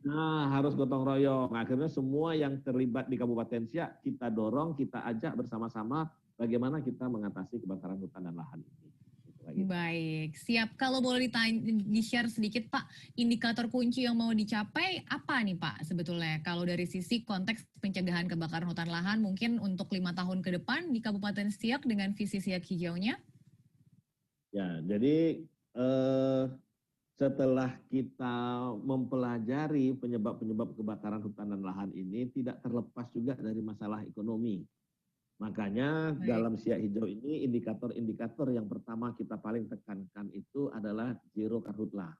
Nah, harus gotong royong. Akhirnya semua yang terlibat di Kabupaten Siak kita dorong, kita ajak bersama-sama bagaimana kita mengatasi kebakaran hutan dan lahan ini. Baik, siap. Kalau boleh di-share sedikit Pak, indikator kunci yang mau dicapai apa nih Pak sebetulnya? Kalau dari sisi konteks pencegahan kebakaran hutan lahan mungkin untuk 5 tahun ke depan di Kabupaten Siak dengan visi Siak hijaunya? Ya, jadi setelah kita mempelajari penyebab-penyebab kebakaran hutan dan lahan ini tidak terlepas juga dari masalah ekonomi. Makanya dalam Siak Hijau ini indikator-indikator yang pertama kita paling tekankan itu adalah zero karhutlah.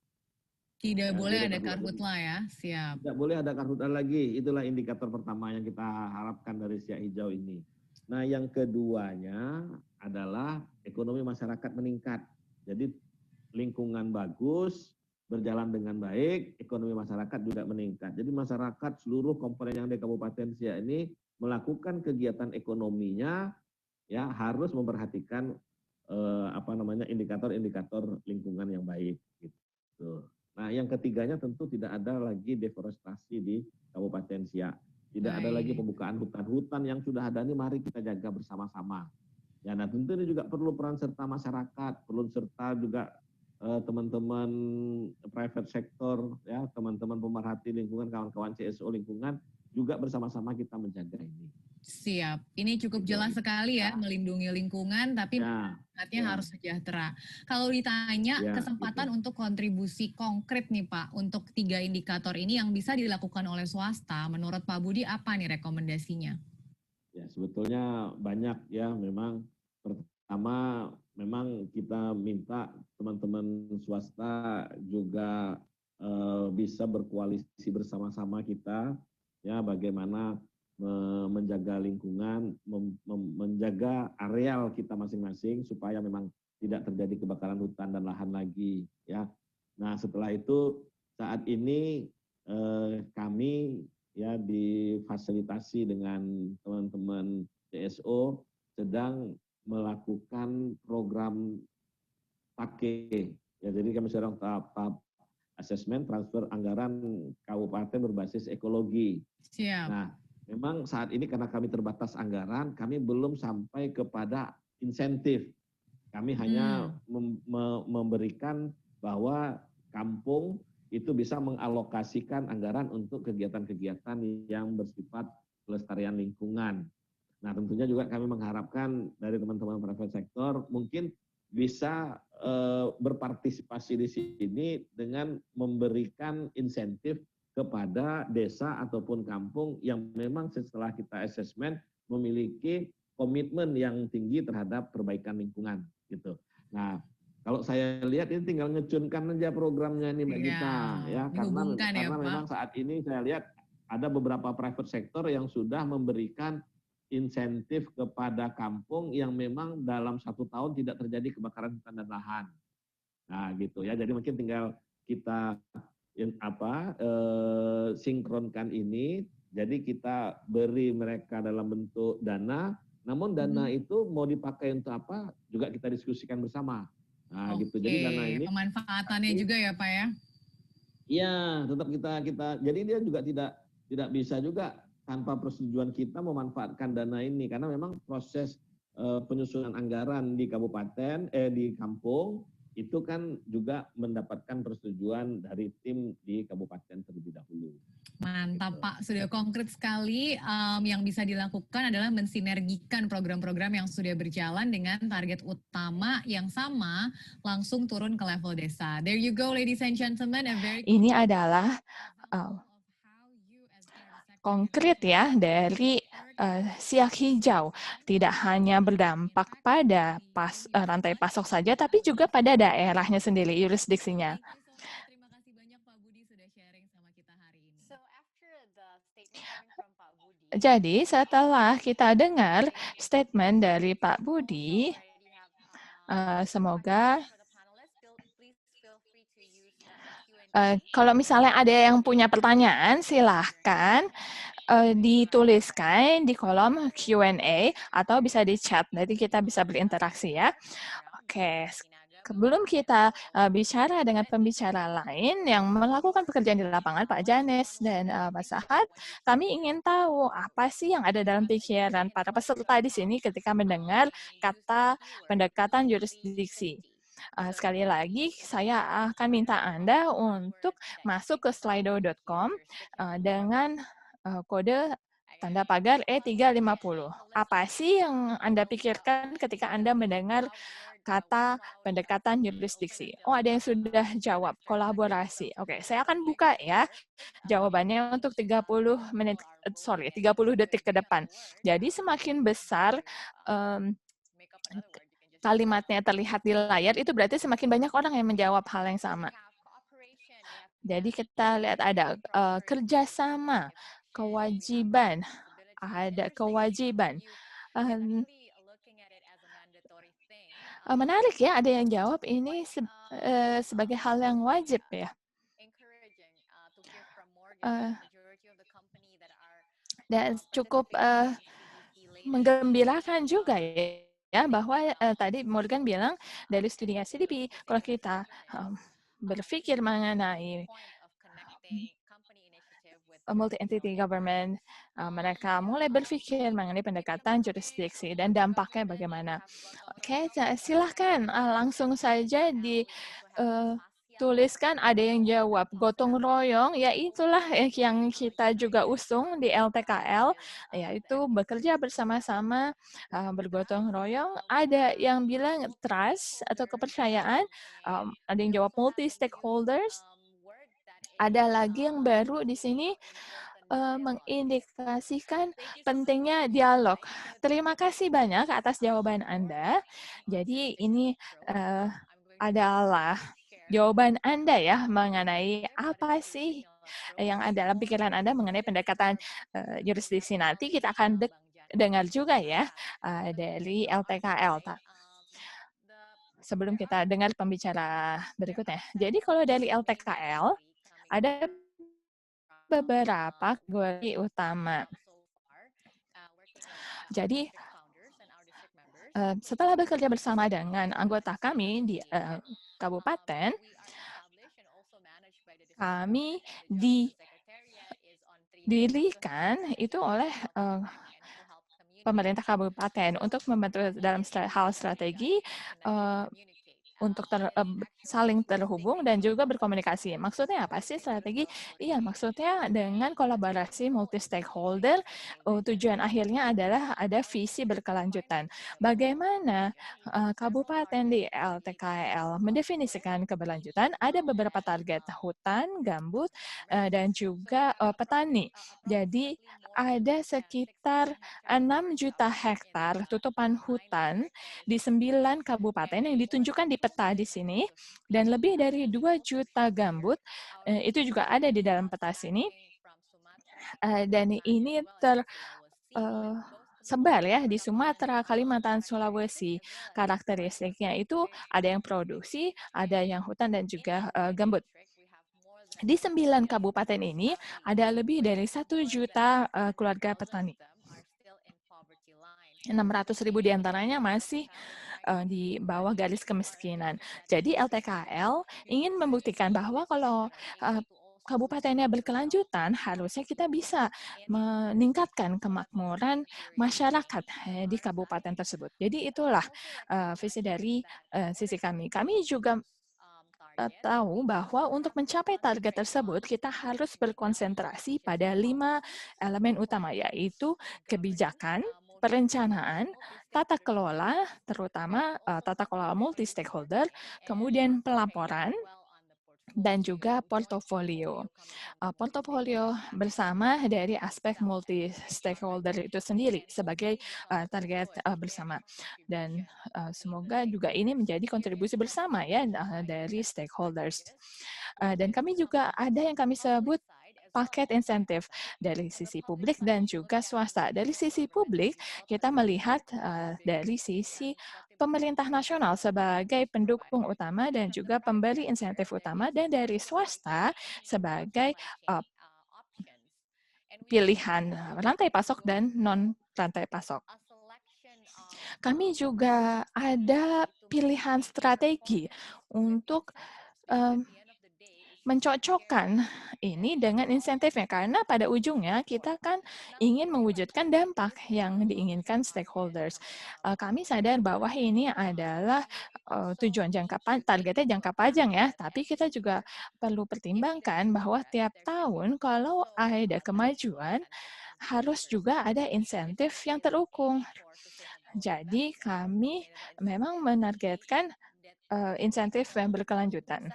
Tidak boleh ada karhutlah ya, siap. Tidak boleh ada karhutlah lagi, itulah indikator pertama yang kita harapkan dari Siak Hijau ini. Nah, yang keduanya adalah ekonomi masyarakat meningkat. Jadi lingkungan bagus, berjalan dengan baik, ekonomi masyarakat juga meningkat. Jadi masyarakat seluruh komponen yang di Kabupaten Siak ini melakukan kegiatan ekonominya ya harus memperhatikan indikator-indikator lingkungan yang baik gitu. Nah, yang ketiganya tentu tidak ada lagi deforestasi di Kabupaten Siak. Tidak ada lagi pembukaan hutan-hutan yang sudah ada ini mari kita jaga bersama-sama. Ya, nah tentu ini juga perlu peran serta masyarakat, perlu serta juga teman-teman private sector, ya, teman-teman pemerhati lingkungan, kawan-kawan CSO lingkungan, juga bersama-sama kita menjaga ini. Siap. Ini cukup jelas sekali ya, melindungi lingkungan, tapi masyarakatnya harus sejahtera. Kalau ditanya kesempatan untuk kontribusi konkret nih Pak, untuk 3 indikator ini yang bisa dilakukan oleh swasta, menurut Pak Budi apa nih rekomendasinya? Ya, sebetulnya banyak ya, memang pertama memang kita minta teman-teman swasta juga bisa berkoalisi bersama-sama kita, ya, bagaimana menjaga lingkungan, menjaga areal kita masing-masing supaya memang tidak terjadi kebakaran hutan dan lahan lagi, ya. Nah, setelah itu saat ini kami ya difasilitasi dengan teman-teman CSO sedang melakukan program PAKE. Ya, jadi kami sedang tahap asesmen transfer anggaran kabupaten berbasis ekologi. Siap. Nah, memang saat ini karena kami terbatas anggaran, kami belum sampai kepada insentif. Kami hanya memberikan bahwa kampung itu bisa mengalokasikan anggaran untuk kegiatan-kegiatan yang bersifat pelestarian lingkungan. Nah, tentunya juga kami mengharapkan dari teman-teman private sector mungkin bisa berpartisipasi di sini dengan memberikan insentif kepada desa ataupun kampung yang memang setelah kita asesmen memiliki komitmen yang tinggi terhadap perbaikan lingkungan gitu. Nah, kalau saya lihat ini tinggal ngecunkan aja programnya ini Mbak Gita, ya, karena memang saat ini saya lihat ada beberapa private sector yang sudah memberikan insentif kepada kampung yang memang dalam 1 tahun tidak terjadi kebakaran hutan dan lahan. Nah, gitu ya. Jadi mungkin tinggal kita sinkronkan ini. Jadi kita beri mereka dalam bentuk dana, namun dana itu mau dipakai untuk apa juga kita diskusikan bersama. Nah, gitu. Jadi dana ini pemanfaatannya juga ya, Pak ya? Iya, tetap kita. Jadi dia juga tidak bisa juga tanpa persetujuan kita memanfaatkan dana ini karena memang proses penyusunan anggaran di kabupaten di kampung itu kan juga mendapatkan persetujuan dari tim di kabupaten terlebih dahulu. Mantap Pak, sudah konkret sekali. Yang bisa dilakukan adalah mensinergikan program-program yang sudah berjalan dengan target utama yang sama, langsung turun ke level desa. There you go, ladies and gentlemen. Ini adalah konkret ya dari siak hijau. Tidak hanya berdampak pada rantai pasok saja, tapi juga pada daerahnya sendiri, jurisdiksinya. Terima kasih banyak Pak Budi sudah sharing sama kita hari ini. Jadi setelah kita dengar statement dari Pak Budi, semoga kalau misalnya ada yang punya pertanyaan, silahkan dituliskan di kolom Q&A atau bisa di chat, jadi kita bisa berinteraksi ya. Oke, sebelum kita bicara dengan pembicara lain yang melakukan pekerjaan di lapangan, Pak Janes dan Pak Sahat, kami ingin tahu apa sih yang ada dalam pikiran para peserta di sini ketika mendengar kata pendekatan jurisdiksi. Sekali lagi, saya akan minta Anda untuk masuk ke slido.com dengan kode tanda pagar E350. Apa sih yang Anda pikirkan ketika Anda mendengar kata pendekatan jurisdiksi? Oh, ada yang sudah jawab, kolaborasi. Oke, saya akan buka ya jawabannya untuk 30 detik ke depan. Jadi semakin besar kalimatnya terlihat di layar, itu berarti semakin banyak orang yang menjawab hal yang sama. Jadi kita lihat ada kerjasama, kewajiban, ada kewajiban. Menarik ya, ada yang jawab ini sebagai hal yang wajib ya. Dan cukup menggembirakan juga ya bahwa tadi Morgan bilang dari studi CDP, kalau kita berpikir mengenai multi-entity government, mereka mulai berpikir mengenai pendekatan jurisdiksi dan dampaknya bagaimana. Oke, silahkan langsung saja dituliskan. Ada yang jawab gotong royong, ya itulah yang kita juga usung di LTKL, yaitu bekerja bersama-sama, bergotong royong. Ada yang bilang trust atau kepercayaan, ada yang jawab multi-stakeholders. Ada lagi yang baru di sini mengindikasikan pentingnya dialog. Terima kasih banyak atas jawaban Anda. Jadi ini adalah jawaban Anda ya mengenai apa sih yang ada dalam pikiran Anda mengenai pendekatan jurisdiksi. Nanti kita akan dengar juga ya dari LTKL. Sebelum kita dengar pembicara berikutnya. Jadi kalau dari LTKL, ada beberapa kategori utama. Jadi, setelah bekerja bersama dengan anggota kami di kabupaten, kami didirikan itu oleh pemerintah kabupaten untuk membantu dalam hal strategi untuk saling terhubung dan juga berkomunikasi. Maksudnya apa sih strategi? Iya, maksudnya dengan kolaborasi multi-stakeholder, tujuan akhirnya adalah ada visi berkelanjutan. Bagaimana kabupaten di LTKL mendefinisikan keberlanjutan? Ada beberapa target hutan, gambut, dan juga petani. Jadi, ada sekitar 6 juta hektar tutupan hutan di 9 kabupaten yang ditunjukkan di peta di sini, dan lebih dari 2 juta gambut, itu juga ada di dalam peta sini, dan ini tersebar ya di Sumatera, Kalimantan, Sulawesi. Karakteristiknya itu ada yang produksi, ada yang hutan, dan juga gambut. Di 9 kabupaten ini ada lebih dari 1 juta keluarga petani. 600.000 diantaranya masih di bawah garis kemiskinan. Jadi LTKL ingin membuktikan bahwa kalau kabupatennya berkelanjutan, harusnya kita bisa meningkatkan kemakmuran masyarakat di kabupaten tersebut. Jadi itulah visi dari sisi kami. Kami juga tahu bahwa untuk mencapai target tersebut, kita harus berkonsentrasi pada 5 elemen utama, yaitu kebijakan, perencanaan, tata kelola, terutama tata kelola multi-stakeholder, kemudian pelaporan, dan juga portofolio. Portofolio bersama dari aspek multi-stakeholder itu sendiri sebagai target bersama. Dan semoga juga ini menjadi kontribusi bersama ya dari stakeholders. Dan kami juga ada yang kami sebut paket insentif dari sisi publik dan juga swasta. Dari sisi publik, kita melihat dari sisi pemerintah nasional sebagai pendukung utama dan juga pemberi insentif utama, dan dari swasta sebagai pilihan rantai pasok dan non-rantai pasok. Kami juga ada pilihan strategi untuk mencocokkan ini dengan insentifnya, karena pada ujungnya kita kan ingin mewujudkan dampak yang diinginkan stakeholders. Kami sadar bahwa ini adalah tujuan targetnya jangka panjang ya, tapi kita juga perlu pertimbangkan bahwa tiap tahun kalau ada kemajuan, harus juga ada insentif yang terukur. Jadi kami memang menargetkan insentif yang berkelanjutan.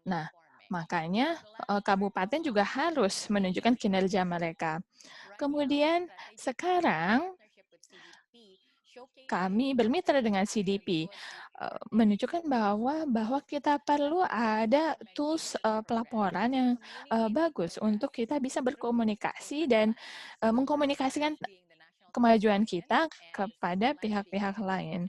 Nah, makanya kabupaten juga harus menunjukkan kinerja mereka. Kemudian sekarang kami bermitra dengan CDP, menunjukkan bahwa kita perlu ada tools pelaporan yang bagus untuk kita bisa berkomunikasi dan mengkomunikasikan kemajuan kita kepada pihak-pihak lain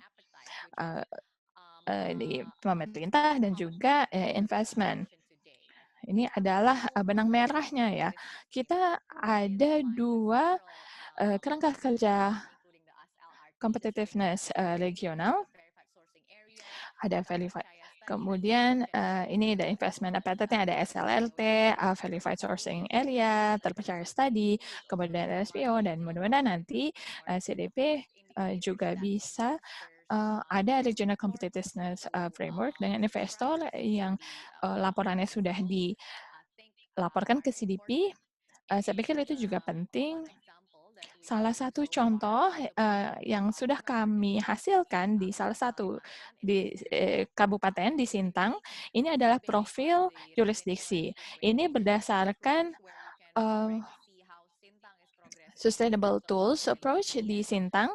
di pemerintah dan juga investment. Ini adalah benang merahnya ya. Kita ada 2 kerangka kerja competitiveness regional, ada Kemudian ini ada investment appetite-nya, ada SLRT, Verified Sourcing Area, terpercaya study, kemudian ada SPO, dan mudah-mudahan nanti CDP juga bisa ada regional competitiveness framework dengan investor yang laporannya sudah dilaporkan ke CDP. Saya pikir itu juga penting. Salah satu contoh yang sudah kami hasilkan di salah satu di kabupaten di Sintang, ini adalah profil jurisdiksi. Ini berdasarkan sustainable tools approach di Sintang.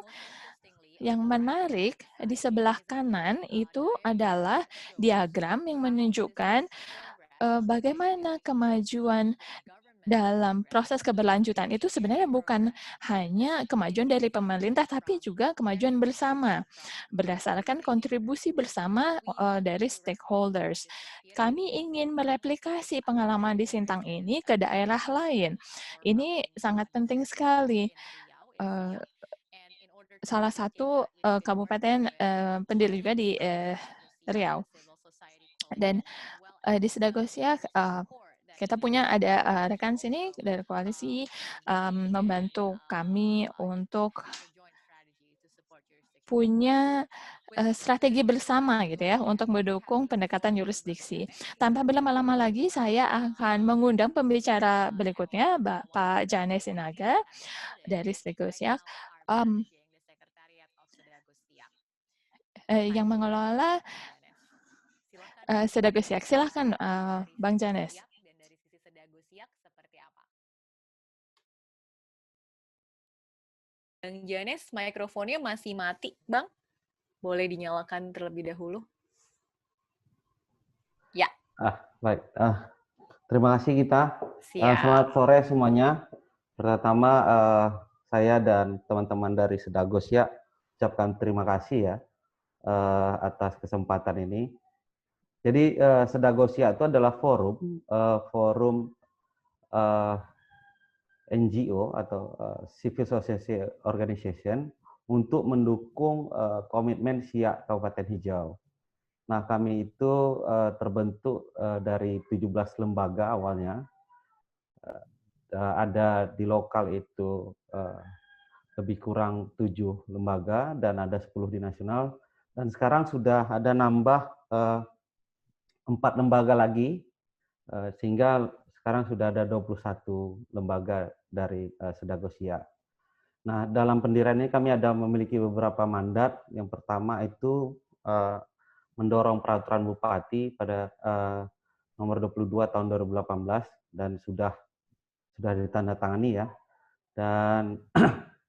Yang menarik di sebelah kanan itu adalah diagram yang menunjukkan bagaimana kemajuan dalam proses keberlanjutan itu sebenarnya bukan hanya kemajuan dari pemerintah, tapi juga kemajuan bersama, berdasarkan kontribusi bersama dari stakeholders. Kami ingin mereplikasi pengalaman di Sintang ini ke daerah lain. Ini sangat penting sekali. Salah satu kabupaten pendiri juga di Riau. Dan di Sedagosiak, kita punya ada rekan sini dari koalisi membantu kami untuk punya strategi bersama gitu ya untuk mendukung pendekatan yurisdiksi. Tanpa berlama-lama lagi, saya akan mengundang pembicara berikutnya, Pak Jane Sinaga dari Sedagosiak, yang mengelola Sedagosiak. Silahkan, Bang Janes. Bang Janes, mikrofonnya masih mati, Bang. Boleh dinyalakan terlebih dahulu. Ya. Baik. Terima kasih Gita. Siap. Selamat sore semuanya. Pertama, saya dan teman-teman dari Sedagosiak ucapkan terima kasih ya atas kesempatan ini. Jadi Sedagosiak itu adalah forum NGO atau Civil Society Organization untuk mendukung komitmen Siak Kabupaten Hijau. Nah, kami itu terbentuk dari 17 lembaga awalnya. Ada di lokal itu lebih kurang 7 lembaga dan ada 10 di nasional. Dan sekarang sudah ada nambah 4 lembaga lagi, sehingga sekarang sudah ada 21 lembaga dari Sedagosiak. Nah, dalam pendirian ini kami ada memiliki beberapa mandat. Yang pertama itu mendorong peraturan Bupati pada nomor 22 tahun 2018 dan sudah ditandatangani ya. Dan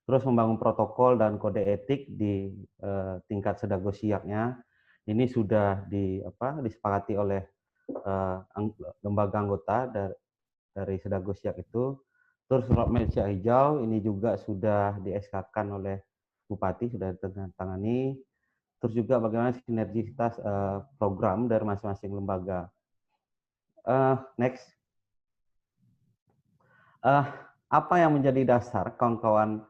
terus membangun protokol dan kode etik di tingkat Sedagosiaknya. Ini sudah disepakati oleh lembaga anggota dari Sedagosiak itu. Terus roadmap Siak Hijau ini juga sudah di-SK-kan oleh Bupati, sudah ditandatangani. Terus juga bagaimana sinergitas program dari masing-masing lembaga. Next. Apa yang menjadi dasar kawan-kawan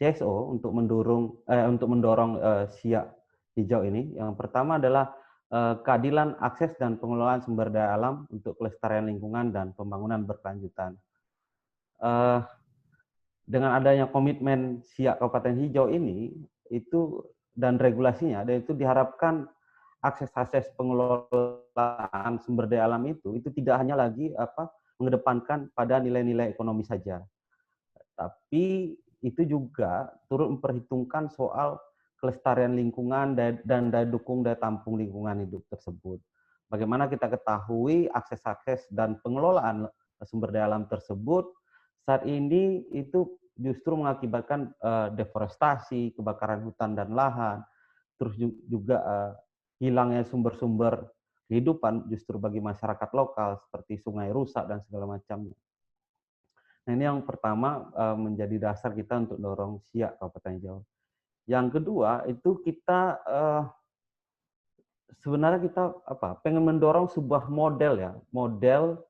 CSO untuk mendorong Siak Hijau ini? Yang pertama adalah keadilan akses dan pengelolaan sumber daya alam untuk kelestarian lingkungan dan pembangunan berkelanjutan. Dengan adanya komitmen Siak Kabupaten Hijau ini itu dan regulasinya, dan itu diharapkan akses pengelolaan sumber daya alam itu tidak hanya lagi mengedepankan pada nilai-nilai ekonomi saja, tapi itu juga turut memperhitungkan soal kelestarian lingkungan dan daya dukung daya tampung lingkungan hidup tersebut. Bagaimana kita ketahui akses dan pengelolaan sumber daya alam tersebut saat ini itu justru mengakibatkan deforestasi, kebakaran hutan dan lahan, terus juga hilangnya sumber-sumber kehidupan justru bagi masyarakat lokal seperti sungai rusak dan segala macamnya. Nah, ini yang pertama menjadi dasar kita untuk dorong Siak Kabupaten Hijau. Yang kedua itu kita sebenarnya kita pengen mendorong sebuah model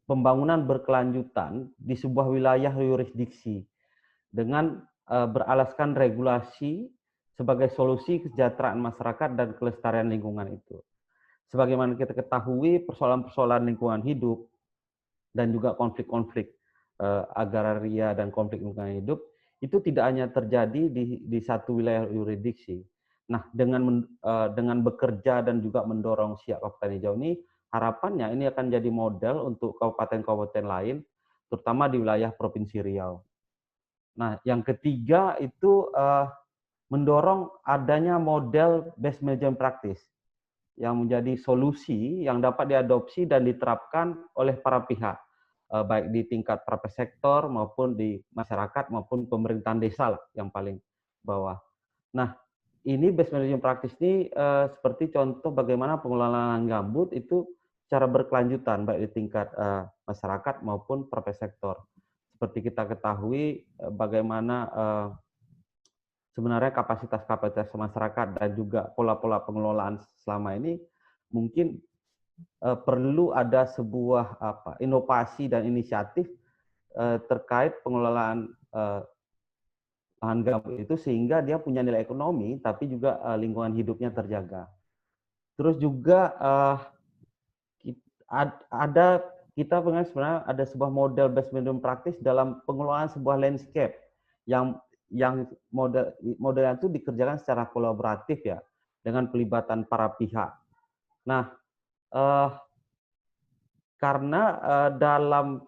pembangunan berkelanjutan di sebuah wilayah yurisdiksi dengan beralaskan regulasi sebagai solusi kesejahteraan masyarakat dan kelestarian lingkungan itu. Sebagaimana kita ketahui, persoalan-persoalan lingkungan hidup dan juga konflik-konflik agraria dan konflik lingkungan hidup itu tidak hanya terjadi di satu wilayah yurisdiksi. Nah, dengan bekerja dan juga mendorong Siak Kabupaten Hijau ini, harapannya ini akan jadi model untuk kabupaten-kabupaten lain, terutama di wilayah Provinsi Riau. Nah, yang ketiga itu mendorong adanya model best management practice yang menjadi solusi yang dapat diadopsi dan diterapkan oleh para pihak, baik di tingkat private sektor maupun di masyarakat maupun pemerintahan desa yang paling bawah. Nah, ini best management practice ini seperti contoh bagaimana pengelolaan gambut itu secara berkelanjutan baik di tingkat masyarakat maupun private sektor. Seperti kita ketahui bagaimana sebenarnya kapasitas masyarakat dan juga pola-pola pengelolaan selama ini mungkin perlu ada sebuah inovasi dan inisiatif terkait pengelolaan lahan gambut itu sehingga dia punya nilai ekonomi tapi juga lingkungan hidupnya terjaga. Terus juga kita sebenarnya ada sebuah model best management practice dalam pengelolaan sebuah landscape yang modelnya itu dikerjakan secara kolaboratif ya dengan pelibatan para pihak. Nah, karena dalam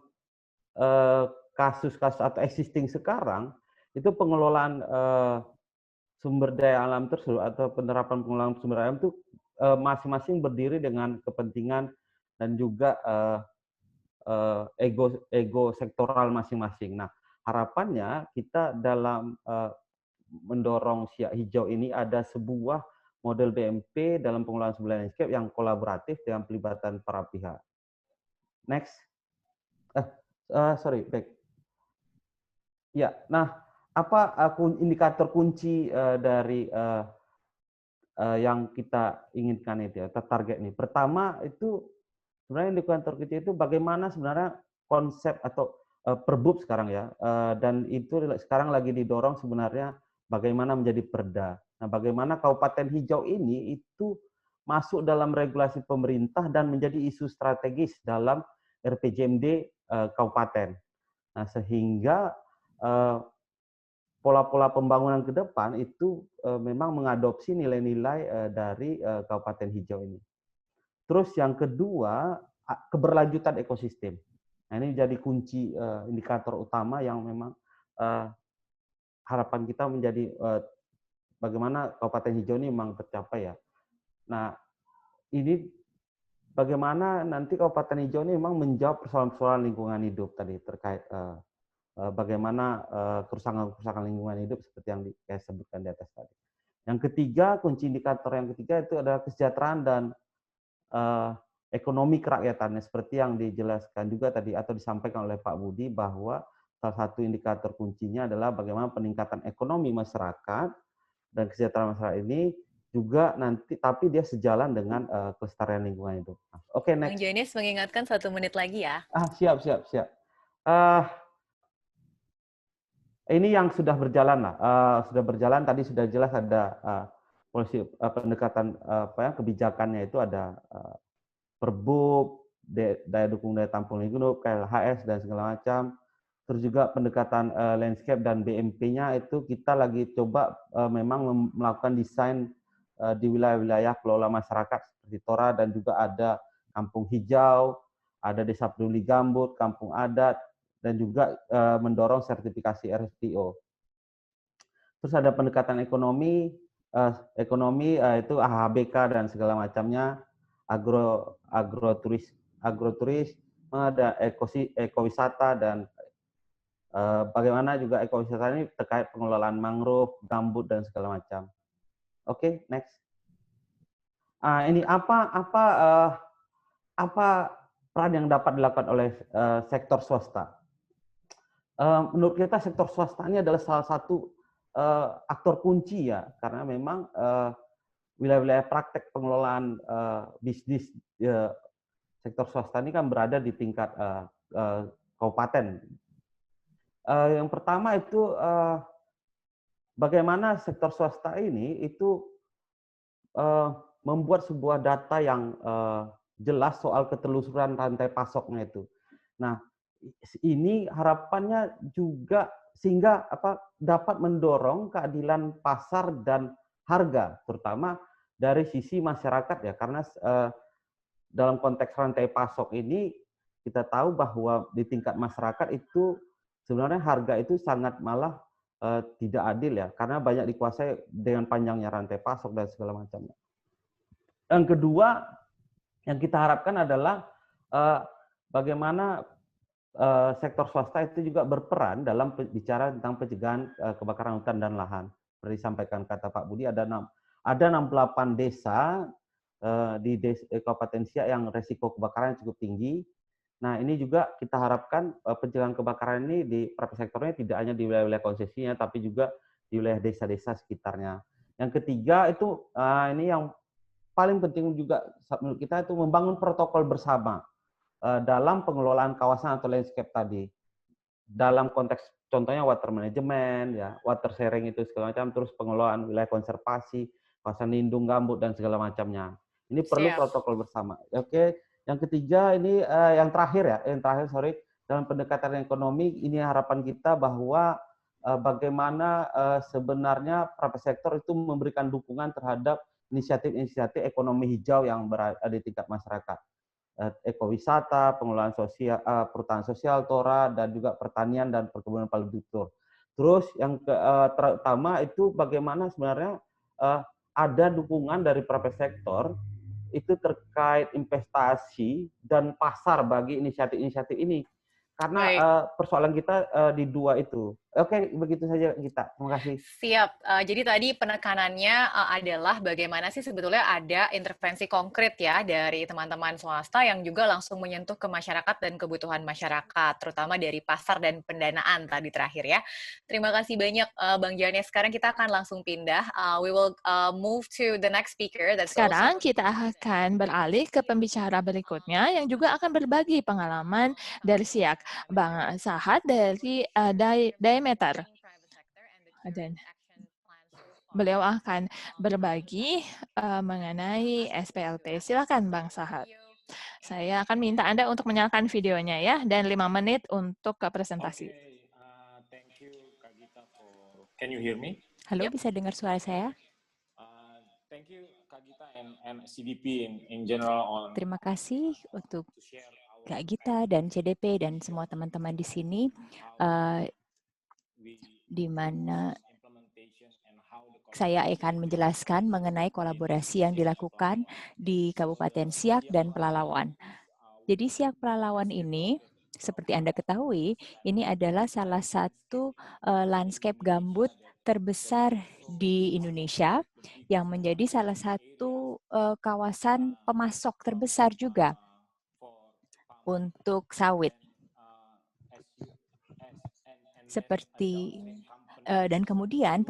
kasus-kasus atau existing sekarang itu pengelolaan sumber daya alam tersebut atau penerapan pengelolaan sumber daya alam itu masing-masing berdiri dengan kepentingan dan juga ego sektoral masing-masing. Nah, harapannya kita dalam mendorong Siak Hijau ini ada sebuah model BMP dalam pengelolaan sumber daya landscape yang kolaboratif dengan pelibatan para pihak. Next. Sorry, back. Ya, nah apa indikator kunci dari yang kita inginkan itu ya, target ini. Pertama itu sebenarnya indikator kunci itu bagaimana sebenarnya konsep atau perbub sekarang ya, dan itu sekarang lagi didorong sebenarnya bagaimana menjadi perda. Nah, bagaimana Kabupaten Hijau ini itu masuk dalam regulasi pemerintah dan menjadi isu strategis dalam RPJMD Kabupaten. Nah, sehingga pola-pola pembangunan ke depan itu memang mengadopsi nilai-nilai dari Kabupaten Hijau ini. Terus yang kedua, keberlanjutan ekosistem. Nah, ini jadi kunci indikator utama yang memang harapan kita menjadi bagaimana Kabupaten Hijau ini memang tercapai ya. Nah, ini bagaimana nanti Kabupaten Hijau ini memang menjawab persoalan-persoalan lingkungan hidup tadi terkait bagaimana kerusakan lingkungan hidup seperti yang saya sebutkan di atas tadi. Yang ketiga, kunci indikator yang ketiga itu adalah kesejahteraan dan ekonomi kerakyatannya seperti yang dijelaskan juga tadi atau disampaikan oleh Pak Budi bahwa salah satu indikator kuncinya adalah bagaimana peningkatan ekonomi masyarakat dan kesejahteraan masyarakat ini juga nanti tapi dia sejalan dengan kelestarian lingkungan hidup. Oke, next. Bang Jonis mengingatkan 1 menit lagi ya. Siap. Ini yang sudah berjalan lah, sudah berjalan tadi sudah jelas ada polisi pendekatan kebijakannya itu ada Perbub, daya dukung daya tampung lingkungan, KLHS dan segala macam. Terus juga pendekatan landscape dan BMP-nya itu kita lagi coba memang melakukan desain di wilayah-wilayah kelola masyarakat seperti Tora dan juga ada kampung hijau, ada desa peduli gambut, kampung adat, dan juga mendorong sertifikasi RSPO. Terus ada pendekatan ekonomi itu AHBK dan segala macamnya, agroturis, ada ekowisata dan bagaimana juga ekowisata ini terkait pengelolaan mangrove, gambut dan segala macam. Oke, next. Ini apa peran yang dapat dilakukan oleh sektor swasta? Menurut kita sektor swasta ini adalah salah satu aktor kunci ya, karena memang wilayah-wilayah praktek pengelolaan bisnis sektor swasta ini kan berada di tingkat kabupaten. Yang pertama itu bagaimana sektor swasta ini itu membuat sebuah data yang jelas soal ketelusuran rantai pasoknya itu. Nah, ini harapannya juga sehingga dapat mendorong keadilan pasar dan harga, terutama dari sisi masyarakat ya, karena dalam konteks rantai pasok ini kita tahu bahwa di tingkat masyarakat itu sebenarnya harga itu sangat malah tidak adil ya, karena banyak dikuasai dengan panjangnya rantai pasok dan segala macamnya. Yang kedua yang kita harapkan adalah bagaimana sektor swasta itu juga berperan dalam bicara tentang pencegahan kebakaran hutan dan lahan. Seperti disampaikan kata Pak Budi, ada 68 desa di Kabupaten Siak yang resiko kebakaran cukup tinggi. Nah, ini juga kita harapkan pencegahan kebakaran ini di sektornya tidak hanya di wilayah-wilayah konsesinya, tapi juga di wilayah desa-desa sekitarnya. Yang ketiga itu ini yang paling penting juga menurut kita itu membangun protokol bersama dalam pengelolaan kawasan atau landscape tadi. Dalam konteks contohnya water management, ya, water sharing itu segala macam, terus pengelolaan wilayah konservasi, kawasan lindung gambut dan segala macamnya. Ini perlu protokol bersama. Oke, yang ketiga ini yang terakhir dalam pendekatan ekonomi ini harapan kita bahwa bagaimana sebenarnya private sector itu memberikan dukungan terhadap inisiatif-inisiatif ekonomi hijau yang berada di tingkat masyarakat. Ekowisata, pengelolaan sosial, perhutanan sosial, TORA, dan juga pertanian dan perkebunan palikultur. Terus yang terutama itu bagaimana sebenarnya ada dukungan dari private sector itu terkait investasi dan pasar bagi inisiatif-inisiatif ini. Karena persoalan kita di dua itu. Oke, begitu saja Gita. Terima kasih. Siap. Jadi tadi penekanannya adalah bagaimana sih sebetulnya ada intervensi konkret ya dari teman-teman swasta yang juga langsung menyentuh ke masyarakat dan kebutuhan masyarakat, terutama dari pasar dan pendanaan tadi terakhir ya. Terima kasih banyak Bang Jane. Sekarang kita akan langsung pindah. We will move to the next speaker. Sekarang kita akan beralih ke pembicara berikutnya yang juga akan berbagi pengalaman dari Siak, Bang Sahat dari Diameter. Dan beliau akan berbagi mengenai SPLT. Silakan Bang Sahat. Saya akan minta Anda untuk menyalakan videonya ya, dan 5 menit untuk presentasi. Thank you, Kak Gita, can you hear me? Halo, bisa dengar suara saya? Thank you, Kak Gita and CDP in general on. Terima kasih untuk Kak Gita dan CDP dan semua teman-teman di sini, di mana saya akan menjelaskan mengenai kolaborasi yang dilakukan di Kabupaten Siak dan Pelalawan. Jadi Siak Pelalawan ini, seperti Anda ketahui, ini adalah salah satu landscape gambut terbesar di Indonesia yang menjadi salah satu kawasan pemasok terbesar juga untuk sawit. Seperti dan kemudian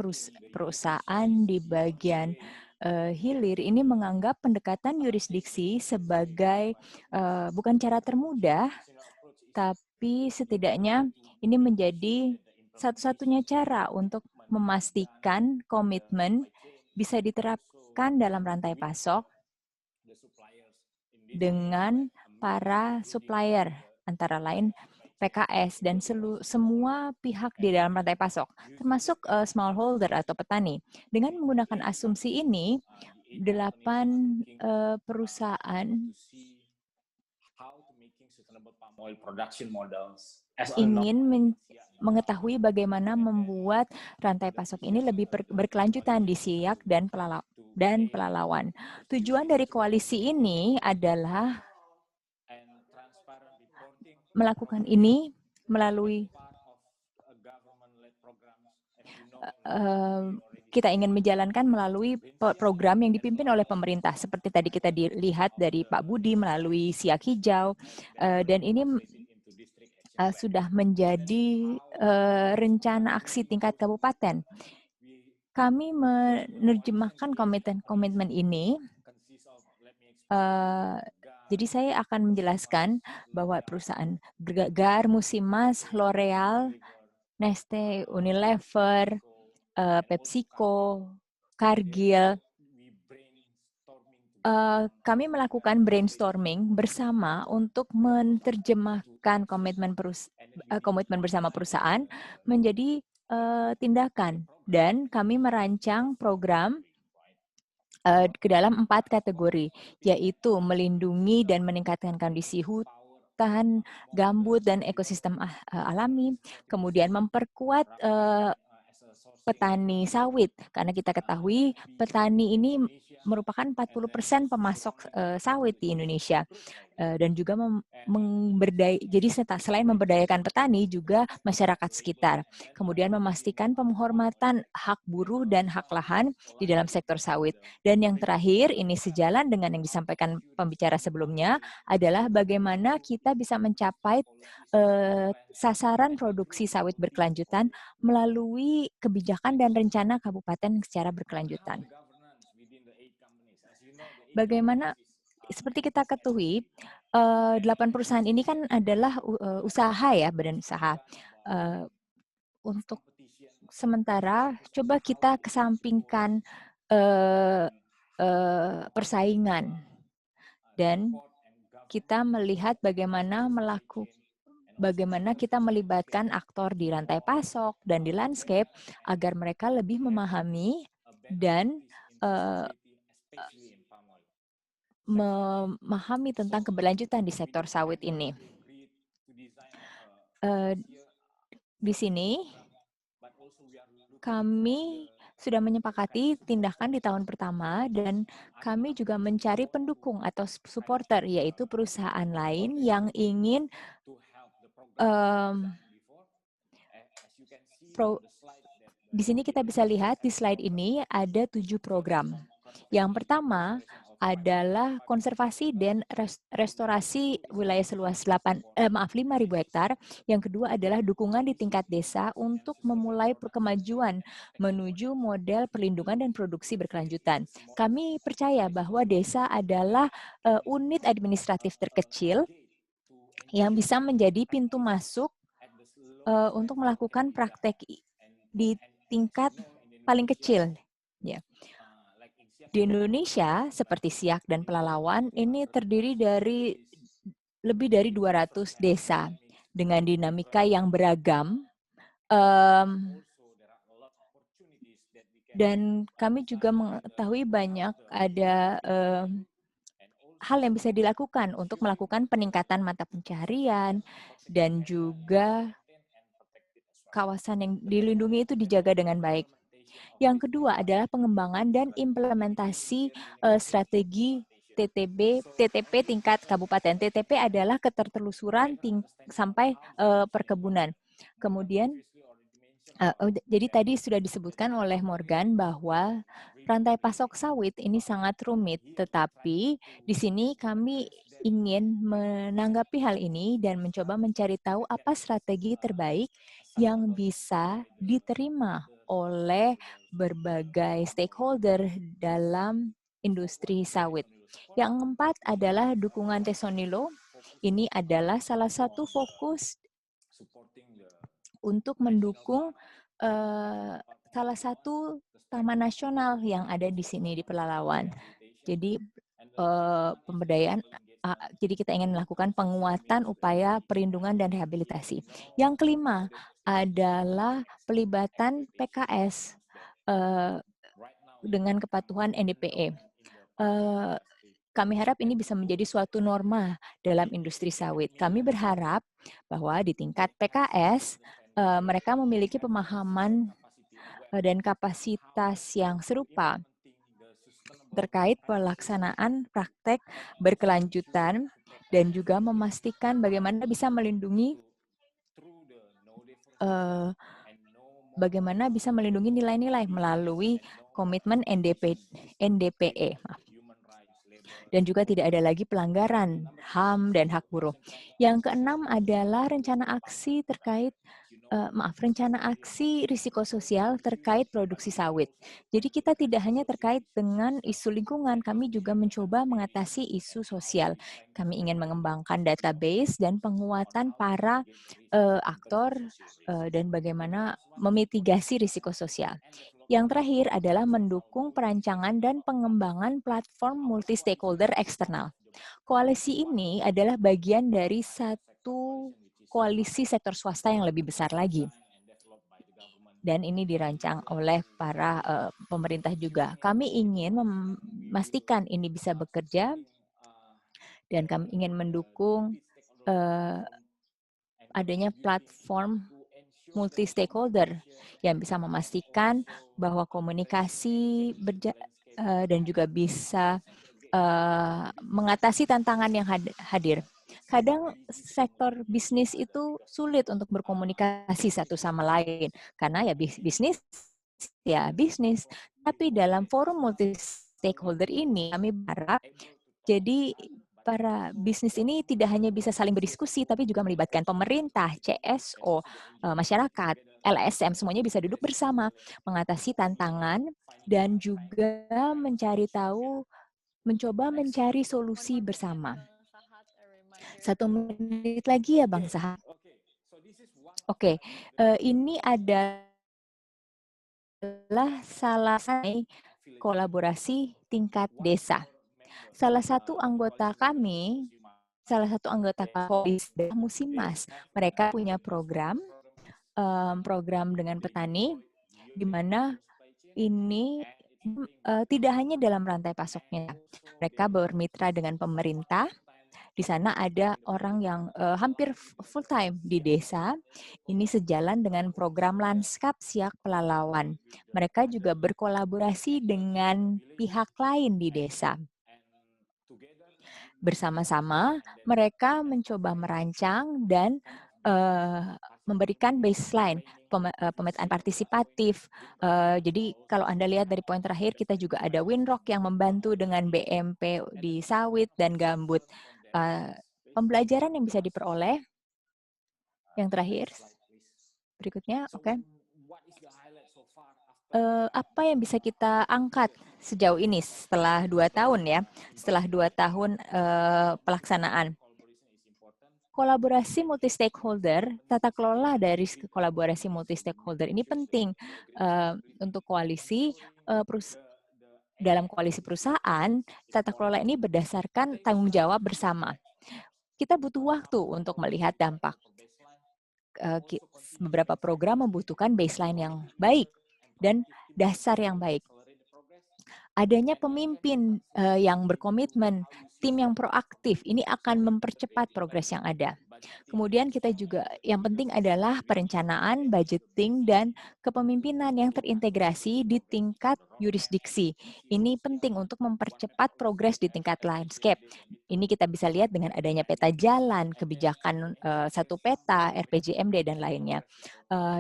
perusahaan di bagian hilir ini menganggap pendekatan yurisdiksi sebagai bukan cara termudah, tapi setidaknya ini menjadi satu-satunya cara untuk memastikan komitmen bisa diterapkan dalam rantai pasok dengan para supplier, antara lain PKS dan semua pihak di dalam rantai pasok, termasuk smallholder atau petani. Dengan menggunakan asumsi ini, 8 perusahaan ingin mengetahui bagaimana membuat rantai pasok ini lebih berkelanjutan di Siak dan Pelalawan. Tujuan dari koalisi ini adalah melakukan ini melalui kita ingin menjalankan melalui program yang dipimpin oleh pemerintah. Seperti tadi kita dilihat dari Pak Budi melalui Siak Hijau, dan ini sudah menjadi rencana aksi tingkat kabupaten. Kami menerjemahkan komitmen ini. Jadi saya akan menjelaskan bahwa perusahaan Gar, Musimas, L'Oreal, Neste, Unilever, PepsiCo, Cargill, kami melakukan brainstorming bersama untuk menerjemahkan komitmen bersama perusahaan menjadi tindakan, dan kami merancang program ke dalam 4 kategori, yaitu melindungi dan meningkatkan kondisi hutan, gambut, dan ekosistem alami, kemudian memperkuat petani sawit, karena kita ketahui petani ini merupakan 40% pemasok sawit di Indonesia, dan juga jadi selain memberdayakan petani juga masyarakat sekitar. Kemudian memastikan penghormatan hak buruh dan hak lahan di dalam sektor sawit. Dan yang terakhir, ini sejalan dengan yang disampaikan pembicara sebelumnya, adalah bagaimana kita bisa mencapai sasaran produksi sawit berkelanjutan melalui kebijakan dan rencana kabupaten secara berkelanjutan. Bagaimana, seperti kita ketahui, 8 perusahaan ini kan adalah usaha ya, badan usaha. Untuk sementara, coba kita kesampingkan persaingan, dan kita melihat bagaimana kita melibatkan aktor di rantai pasok dan di landscape agar mereka lebih memahami dan memahami tentang keberlanjutan di sektor sawit ini. Di sini kami sudah menyepakati tindakan di tahun pertama, dan kami juga mencari pendukung atau supporter, yaitu perusahaan lain yang ingin di sini kita bisa lihat di slide ini ada 7 program. Yang pertama adalah konservasi dan restorasi wilayah seluas 5.000 hektar. Yang kedua adalah dukungan di tingkat desa untuk memulai kemajuan menuju model perlindungan dan produksi berkelanjutan. Kami percaya bahwa desa adalah unit administratif terkecil yang bisa menjadi pintu masuk untuk melakukan praktek di tingkat paling kecil. Ya. Di Indonesia, seperti Siak dan Pelalawan, ini terdiri dari lebih dari 200 desa dengan dinamika yang beragam. Dan kami juga mengetahui banyak ada hal yang bisa dilakukan untuk melakukan peningkatan mata pencaharian, dan juga kawasan yang dilindungi itu dijaga dengan baik. Yang kedua adalah pengembangan dan implementasi strategi TTP tingkat kabupaten. TTP adalah ketertelusuran sampai perkebunan. Kemudian, jadi tadi sudah disebutkan oleh Morgan bahwa rantai pasok sawit ini sangat rumit, tetapi di sini kami ingin menanggapi hal ini dan mencoba mencari tahu apa strategi terbaik yang bisa diterima oleh berbagai stakeholder dalam industri sawit. Yang keempat adalah dukungan Tesonilo. Ini adalah salah satu fokus untuk mendukung salah satu taman nasional yang ada di sini di Pelalawan. Jadi pemberdayaan. Jadi kita ingin melakukan penguatan upaya perlindungan dan rehabilitasi. Yang kelima adalah pelibatan PKS dengan kepatuhan NDPE. Kami harap ini bisa menjadi suatu norma dalam industri sawit. Kami berharap bahwa di tingkat PKS, mereka memiliki pemahaman dan kapasitas yang serupa terkait pelaksanaan praktek berkelanjutan, dan juga memastikan bagaimana bisa melindungi nilai-nilai melalui komitmen NDPE. Dan juga tidak ada lagi pelanggaran HAM dan hak buruh. Yang keenam adalah rencana aksi terkait rencana aksi risiko sosial terkait produksi sawit. Jadi kita tidak hanya terkait dengan isu lingkungan, kami juga mencoba mengatasi isu sosial. Kami ingin mengembangkan database dan penguatan para aktor dan bagaimana memitigasi risiko sosial. Yang terakhir adalah mendukung perancangan dan pengembangan platform multi-stakeholder eksternal. Koalisi ini adalah bagian dari satu koalisi sektor swasta yang lebih besar lagi. Dan ini dirancang oleh para pemerintah juga. Kami ingin memastikan ini bisa bekerja dan kami ingin mendukung adanya platform multi-stakeholder yang bisa memastikan bahwa komunikasi dan juga bisa mengatasi tantangan yang hadir. Kadang sektor bisnis itu sulit untuk berkomunikasi satu sama lain karena ya bisnis ya bisnis. Tapi dalam forum multi stakeholder ini kami berharap jadi para bisnis ini tidak hanya bisa saling berdiskusi tapi juga melibatkan pemerintah, CSO, masyarakat, LSM semuanya bisa duduk bersama mengatasi tantangan dan juga mencoba mencari solusi bersama. 1 menit lagi ya Bang Sahat. Oke, ini adalah salah satu kolaborasi tingkat desa. Salah satu anggota Musimas, mereka punya program dengan petani, di mana ini tidak hanya dalam rantai pasoknya. Mereka bermitra dengan pemerintah. Di sana ada orang yang hampir full time di desa. Ini sejalan dengan program Lanskap Siak Pelalawan. Mereka juga berkolaborasi dengan pihak lain di desa. Bersama-sama mereka mencoba merancang dan memberikan baseline pemetaan partisipatif. Jadi kalau Anda lihat dari poin terakhir, kita juga ada Winrock yang membantu dengan BMP di sawit dan gambut. Pembelajaran yang bisa diperoleh. Yang terakhir, berikutnya, oke. Apa yang bisa kita angkat sejauh ini setelah 2 tahun ya, setelah 2 tahun pelaksanaan? Kolaborasi multi-stakeholder, tata kelola dari kolaborasi multi-stakeholder ini penting untuk koalisi dalam koalisi perusahaan. Tata kelola ini berdasarkan tanggung jawab bersama. Kita butuh waktu untuk melihat dampak. Beberapa program membutuhkan baseline yang baik dan dasar yang baik. Adanya pemimpin yang berkomitmen, tim yang proaktif, ini akan mempercepat progres yang ada. Kemudian kita juga, yang penting adalah perencanaan, budgeting, dan kepemimpinan yang terintegrasi di tingkat yurisdiksi. Ini penting untuk mempercepat progres di tingkat landscape. Ini kita bisa lihat dengan adanya peta jalan, kebijakan satu peta, RPJMD, dan lainnya.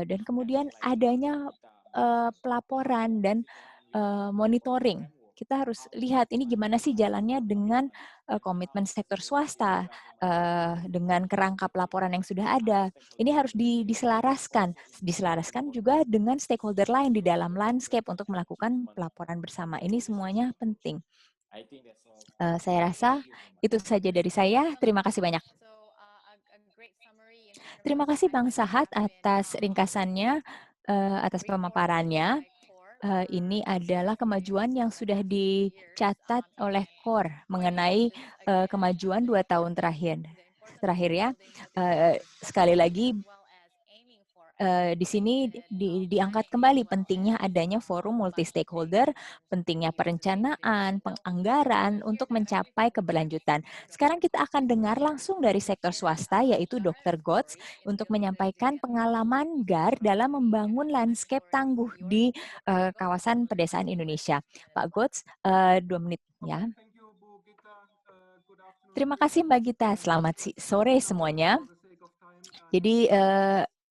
Dan kemudian adanya pelaporan dan monitoring. Kita harus lihat ini gimana sih jalannya dengan komitmen sektor swasta, dengan kerangka pelaporan yang sudah ada. Ini harus diselaraskan juga dengan stakeholder lain di dalam landscape untuk melakukan pelaporan bersama. Ini semuanya penting. Saya rasa itu saja dari saya. Terima kasih banyak. Terima kasih Bang Sahat atas ringkasannya, atas pemaparannya. Ini adalah kemajuan yang sudah dicatat oleh CORE mengenai kemajuan 2 tahun terakhir ya. Sekali lagi di sini diangkat kembali pentingnya adanya forum multi stakeholder, pentingnya perencanaan, penganggaran untuk mencapai keberlanjutan. Sekarang kita akan dengar langsung dari sektor swasta, yaitu Dr. Gotz, untuk menyampaikan pengalaman GAR dalam membangun landscape tangguh di kawasan pedesaan Indonesia. Pak Gotz, 2 menit ya. Terima kasih Mbak Gita, selamat sore semuanya. Jadi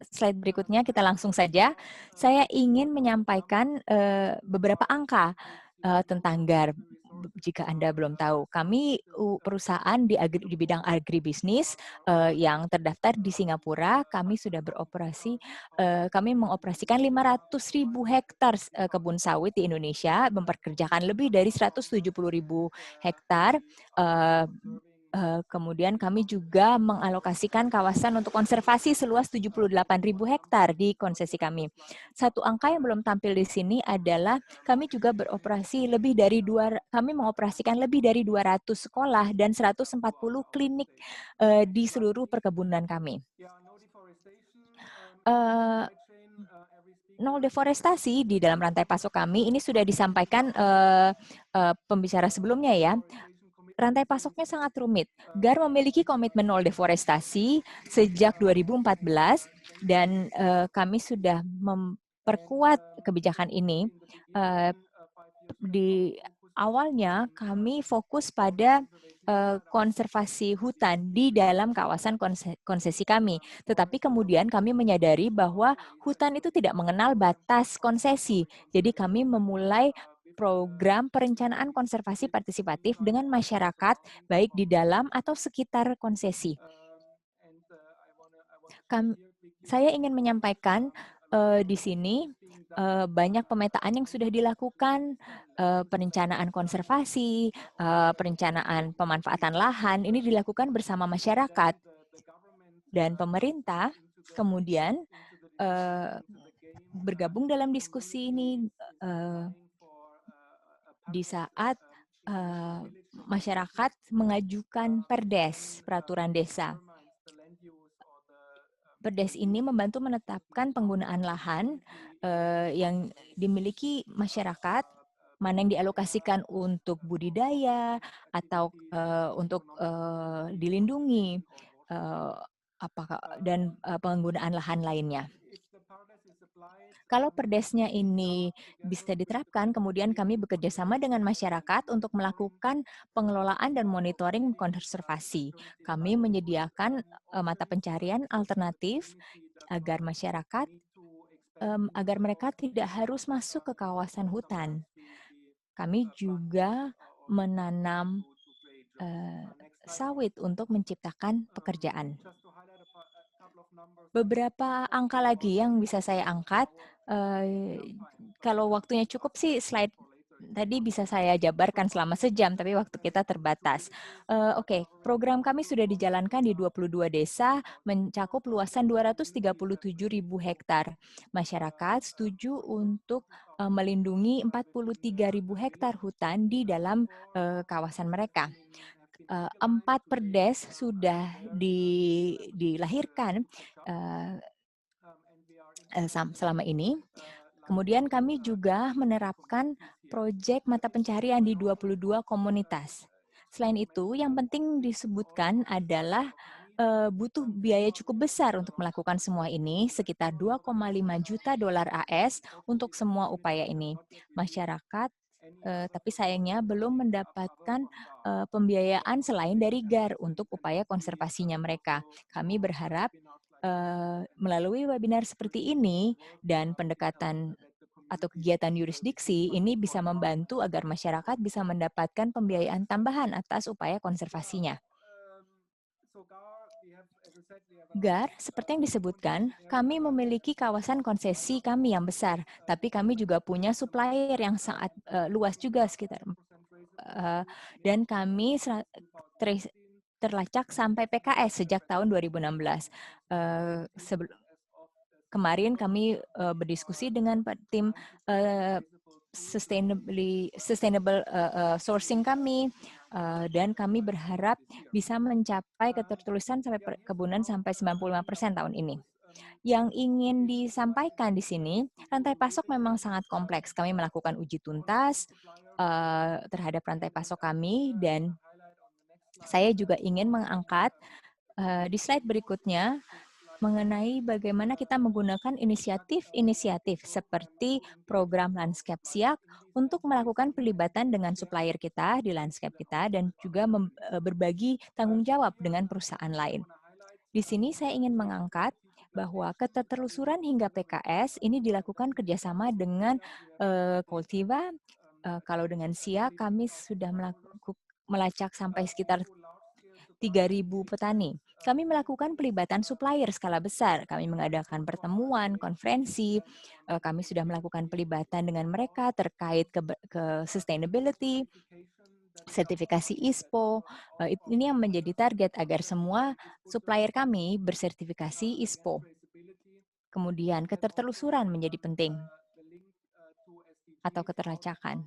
slide berikutnya kita langsung saja. Saya ingin menyampaikan beberapa angka tentang GAR. Jika Anda belum tahu, kami perusahaan di bidang agribisnis yang terdaftar di Singapura. Kami sudah beroperasi, kami mengoperasikan 500.000 hektar kebun sawit di Indonesia, memperkerjakan lebih dari 170.000 hektar. Kemudian kami juga mengalokasikan kawasan untuk konservasi seluas 78.000 hektar di konsesi kami. Satu angka yang belum tampil di sini adalah kami juga kami mengoperasikan lebih dari 200 sekolah dan 140 klinik di seluruh perkebunan kami. Nol deforestasi di dalam rantai pasok kami, ini sudah disampaikan pembicara sebelumnya ya. Rantai pasoknya sangat rumit. GAR memiliki komitmen nol deforestasi sejak 2014 dan kami sudah memperkuat kebijakan ini. Di awalnya kami fokus pada konservasi hutan di dalam kawasan konsesi kami. Tetapi kemudian kami menyadari bahwa hutan itu tidak mengenal batas konsesi. Jadi kami memulai program perencanaan konservasi partisipatif dengan masyarakat, baik di dalam atau sekitar konsesi. Saya ingin menyampaikan di sini banyak pemetaan yang sudah dilakukan, perencanaan konservasi, perencanaan pemanfaatan lahan, ini dilakukan bersama masyarakat. Dan pemerintah kemudian bergabung dalam diskusi ini di saat masyarakat mengajukan perdes, peraturan desa. Perdes ini membantu menetapkan penggunaan lahan yang dimiliki masyarakat, mana yang dialokasikan untuk budidaya atau untuk dilindungi, dan penggunaan lahan lainnya. Kalau perdesnya ini bisa diterapkan, kemudian kami bekerja sama dengan masyarakat untuk melakukan pengelolaan dan monitoring konservasi. Kami menyediakan mata pencarian alternatif agar masyarakat, agar mereka tidak harus masuk ke kawasan hutan. Kami juga menanam sawit untuk menciptakan pekerjaan. Beberapa angka lagi yang bisa saya angkat, kalau waktunya cukup sih slide tadi bisa saya jabarkan selama sejam, tapi waktu kita terbatas. Oke, program kami sudah dijalankan di 22 desa, mencakup luasan 237.000 hektar. Masyarakat setuju untuk melindungi 43.000 hektar hutan di dalam kawasan mereka. 4 perdes sudah dilahirkan selama ini. Kemudian kami juga menerapkan proyek mata pencarian di 22 komunitas. Selain itu, yang penting disebutkan adalah butuh biaya cukup besar untuk melakukan semua ini, sekitar 2,5 juta dolar AS untuk semua upaya ini. Masyarakat tapi sayangnya belum mendapatkan pembiayaan selain dari GAR untuk upaya konservasinya mereka. Kami berharap melalui webinar seperti ini dan pendekatan atau kegiatan yurisdiksi ini bisa membantu agar masyarakat bisa mendapatkan pembiayaan tambahan atas upaya konservasinya. GAR, seperti yang disebutkan, kami memiliki kawasan konsesi kami yang besar, tapi kami juga punya supplier yang sangat luas juga sekitar. Dan kami terlacak sampai PKS sejak tahun 2016. Kemarin kami berdiskusi dengan tim sustainable sourcing kami, dan kami berharap bisa mencapai ketertulisan sampai perkebunan sampai 95% tahun ini. Yang ingin disampaikan di sini, rantai pasok memang sangat kompleks. Kami melakukan uji tuntas terhadap rantai pasok kami, dan saya juga ingin mengangkat di slide berikutnya mengenai bagaimana kita menggunakan inisiatif-inisiatif seperti program Landscape Siak untuk melakukan pelibatan dengan supplier kita di landscape kita dan juga berbagi tanggung jawab dengan perusahaan lain. Di sini saya ingin mengangkat bahwa ketertelusuran hingga PKS ini dilakukan kerjasama dengan Coltiva, Kalau dengan SIA kami sudah melacak sampai sekitar 3.000 petani. Kami melakukan pelibatan supplier skala besar. Kami mengadakan pertemuan, konferensi. Kami sudah melakukan pelibatan dengan mereka terkait ke sustainability, sertifikasi ISPO. Ini yang menjadi target agar semua supplier kami bersertifikasi ISPO. Kemudian ketertelusuran menjadi penting atau keterlacakan.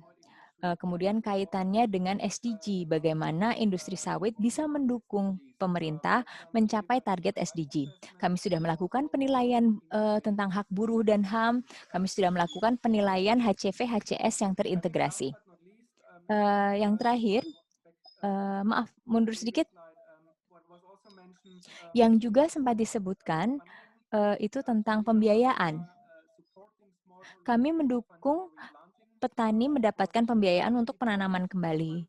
Kemudian kaitannya dengan SDG, bagaimana industri sawit bisa mendukung pemerintah mencapai target SDG. Kami sudah melakukan penilaian tentang hak buruh dan HAM, kami sudah melakukan penilaian HCV, HCS yang terintegrasi. Yang terakhir, maaf, mundur sedikit, yang juga sempat disebutkan itu tentang pembiayaan. Kami mendukung petani mendapatkan pembiayaan untuk penanaman kembali.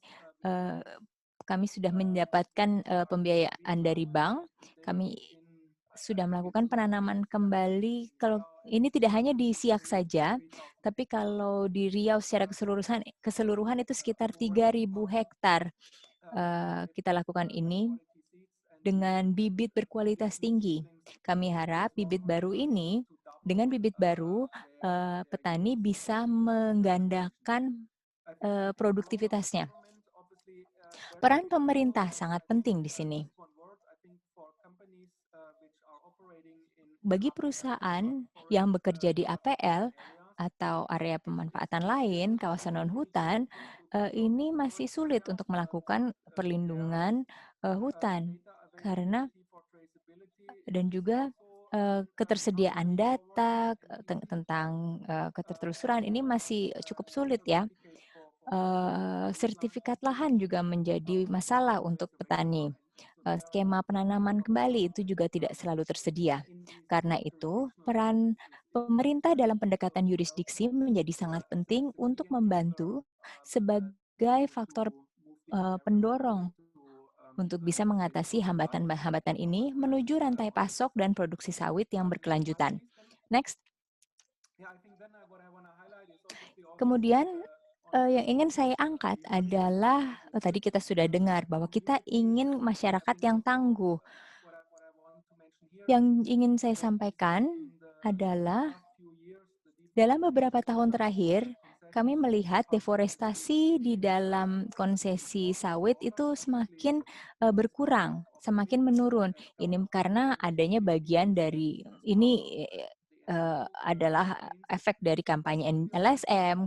Kami sudah mendapatkan pembiayaan dari bank. Kami sudah melakukan penanaman kembali. Kalau ini tidak hanya di Siak saja, tapi kalau di Riau secara keseluruhan itu sekitar 3.000 hektar. Kita lakukan ini dengan bibit berkualitas tinggi. Kami harap bibit baru ini, dengan bibit baru, petani bisa menggandakan produktivitasnya. Peran pemerintah sangat penting di sini. Bagi perusahaan yang bekerja di APL atau area pemanfaatan lain, kawasan non-hutan, ini masih sulit untuk melakukan perlindungan hutan karena dan juga ketersediaan data tentang ketertelusuran ini masih cukup sulit ya. Sertifikat lahan juga menjadi masalah untuk petani. Skema penanaman kembali itu juga tidak selalu tersedia. Karena itu, peran pemerintah dalam pendekatan yurisdiksi menjadi sangat penting untuk membantu sebagai faktor pendorong untuk bisa mengatasi hambatan-hambatan ini menuju rantai pasok dan produksi sawit yang berkelanjutan. Next. Kemudian yang ingin saya angkat adalah, tadi kita sudah dengar bahwa kita ingin masyarakat yang tangguh. Yang ingin saya sampaikan adalah dalam beberapa tahun terakhir, kami melihat deforestasi di dalam konsesi sawit itu semakin berkurang, semakin menurun. Ini karena adanya bagian dari, ini adalah efek dari kampanye LSM,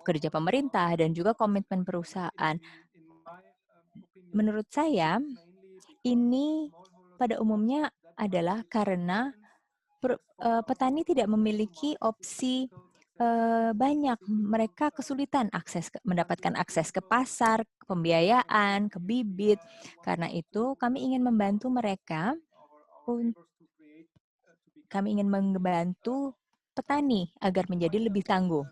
kerja pemerintah, dan juga komitmen perusahaan. Menurut saya, ini pada umumnya adalah karena petani tidak memiliki opsi banyak. Mereka kesulitan mendapatkan akses ke pasar, ke pembiayaan, ke bibit. Karena itu kami ingin membantu mereka, kami ingin membantu petani agar menjadi lebih tangguh.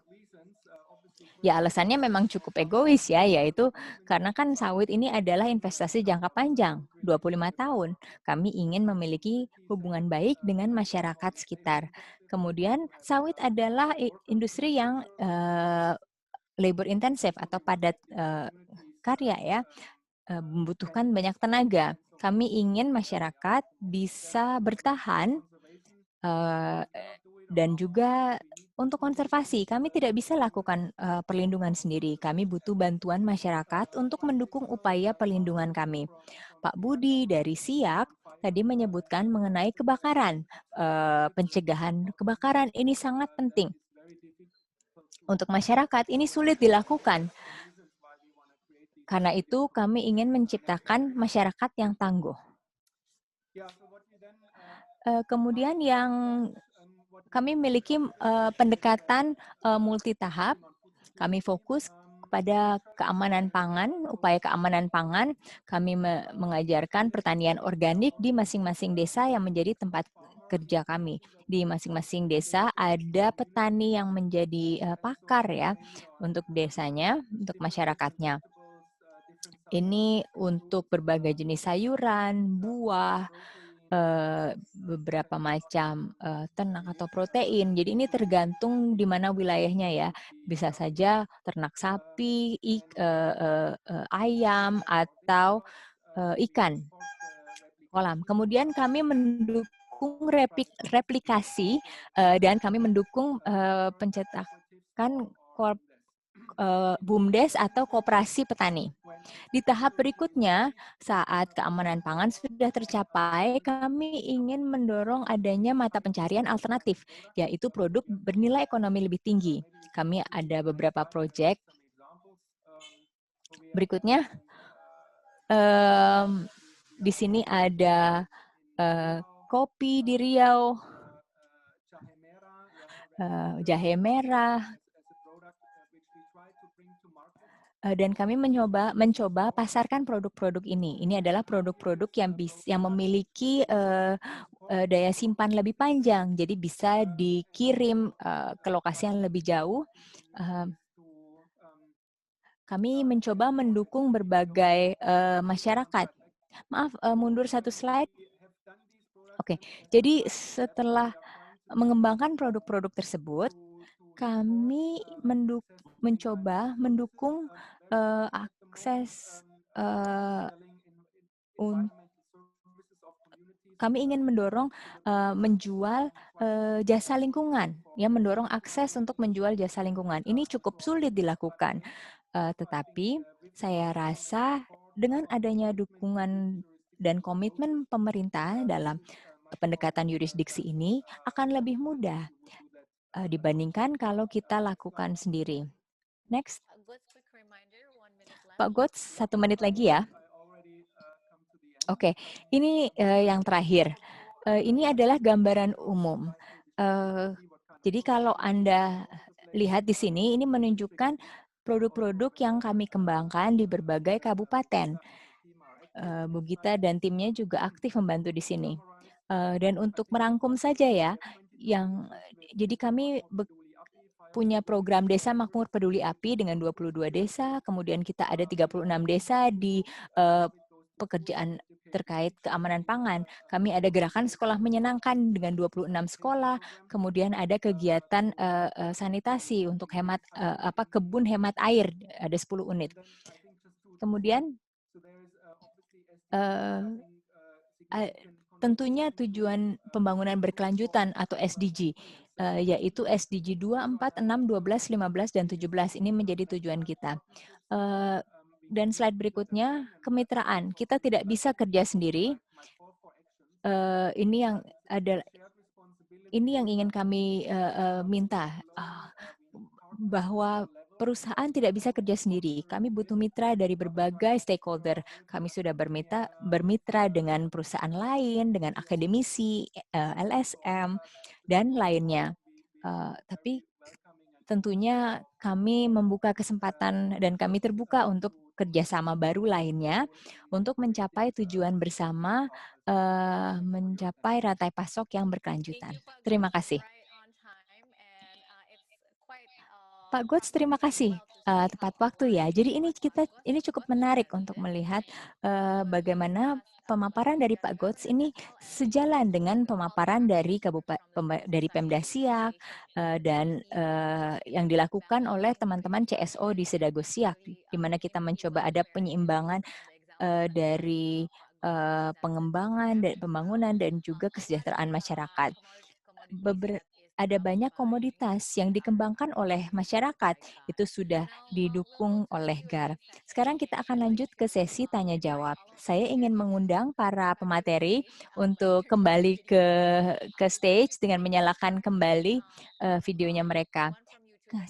Ya, alasannya memang cukup egois ya, yaitu karena kan sawit ini adalah investasi jangka panjang, 25 tahun. Kami ingin memiliki hubungan baik dengan masyarakat sekitar. Kemudian sawit adalah industri yang labor intensif atau padat karya ya, membutuhkan banyak tenaga. Kami ingin masyarakat bisa bertahan dan juga untuk konservasi, kami tidak bisa lakukan perlindungan sendiri. Kami butuh bantuan masyarakat untuk mendukung upaya perlindungan kami. Pak Budi dari SIAK tadi menyebutkan mengenai kebakaran. Pencegahan kebakaran ini sangat penting. Untuk masyarakat ini sulit dilakukan. Karena itu kami ingin menciptakan masyarakat yang tangguh. Kemudian yang kami memiliki pendekatan multi-tahap. Kami fokus kepada keamanan pangan, upaya keamanan pangan. Kami mengajarkan pertanian organik di masing-masing desa yang menjadi tempat kerja kami. Di masing-masing desa ada petani yang menjadi pakar ya untuk desanya, untuk masyarakatnya. Ini untuk berbagai jenis sayuran, buah, beberapa macam ternak atau protein. Jadi ini tergantung di mana wilayahnya ya. Bisa saja ternak sapi, ayam, atau ikan kolam. Kemudian kami mendukung replikasi dan kami mendukung pencetakan BUMDes atau koperasi petani. Di tahap berikutnya, saat keamanan pangan sudah tercapai, kami ingin mendorong adanya mata pencarian alternatif, yaitu produk bernilai ekonomi lebih tinggi. Kami ada beberapa proyek. Berikutnya, di sini ada kopi di Riau, jahe merah, dan kami mencoba pasarkan produk-produk ini. Ini adalah produk-produk yang memiliki daya simpan lebih panjang, jadi bisa dikirim ke lokasi yang lebih jauh. Kami mencoba mendukung berbagai masyarakat. Maaf, mundur satu slide. Oke, jadi setelah mengembangkan produk-produk tersebut, kami mencoba mendukung akses kami ingin mendorong menjual jasa lingkungan, ya, mendorong akses untuk menjual jasa lingkungan. Ini cukup sulit dilakukan, tetapi saya rasa dengan adanya dukungan dan komitmen pemerintah dalam pendekatan yurisdiksi ini akan lebih mudah dibandingkan kalau kita lakukan sendiri. Next. Pak Gots, 1 menit lagi ya. Oke, ini yang terakhir. Ini adalah gambaran umum. Jadi kalau Anda lihat di sini, ini menunjukkan produk-produk yang kami kembangkan di berbagai kabupaten. Bu Gita dan timnya juga aktif membantu di sini. Dan untuk merangkum saja ya, jadi kami punya program Desa Makmur Peduli Api dengan 22 desa, kemudian kita ada 36 desa di pekerjaan terkait keamanan pangan. Kami ada gerakan sekolah menyenangkan dengan 26 sekolah, kemudian ada kegiatan sanitasi untuk kebun hemat air, ada 10 unit. Kemudian tentunya tujuan pembangunan berkelanjutan atau SDG, yaitu SDG 2, 4, 6, 12, 15, dan 17. Ini menjadi tujuan kita. Dan slide berikutnya, kemitraan. Kita tidak bisa kerja sendiri. Ini yang ingin kami minta, bahwa perusahaan tidak bisa kerja sendiri. Kami butuh mitra dari berbagai stakeholder. Kami sudah bermitra dengan perusahaan lain, dengan akademisi, LSM, dan lainnya. Tapi tentunya kami membuka kesempatan dan kami terbuka untuk kerjasama baru lainnya untuk mencapai tujuan bersama, mencapai rantai pasok yang berkelanjutan. Terima kasih. Pak Gots, terima kasih. Tepat waktu ya. Jadi ini cukup menarik untuk melihat bagaimana pemaparan dari Pak Gots ini sejalan dengan pemaparan dari Pemda Siak dan yang dilakukan oleh teman-teman CSO di Sedago Siak, di mana kita mencoba ada penyeimbangan dari pengembangan dan pembangunan dan juga kesejahteraan masyarakat. Ada banyak komoditas yang dikembangkan oleh masyarakat, itu sudah didukung oleh GAR. Sekarang kita akan lanjut ke sesi tanya jawab. Saya ingin mengundang para pemateri untuk kembali ke stage dengan menyalakan kembali videonya mereka.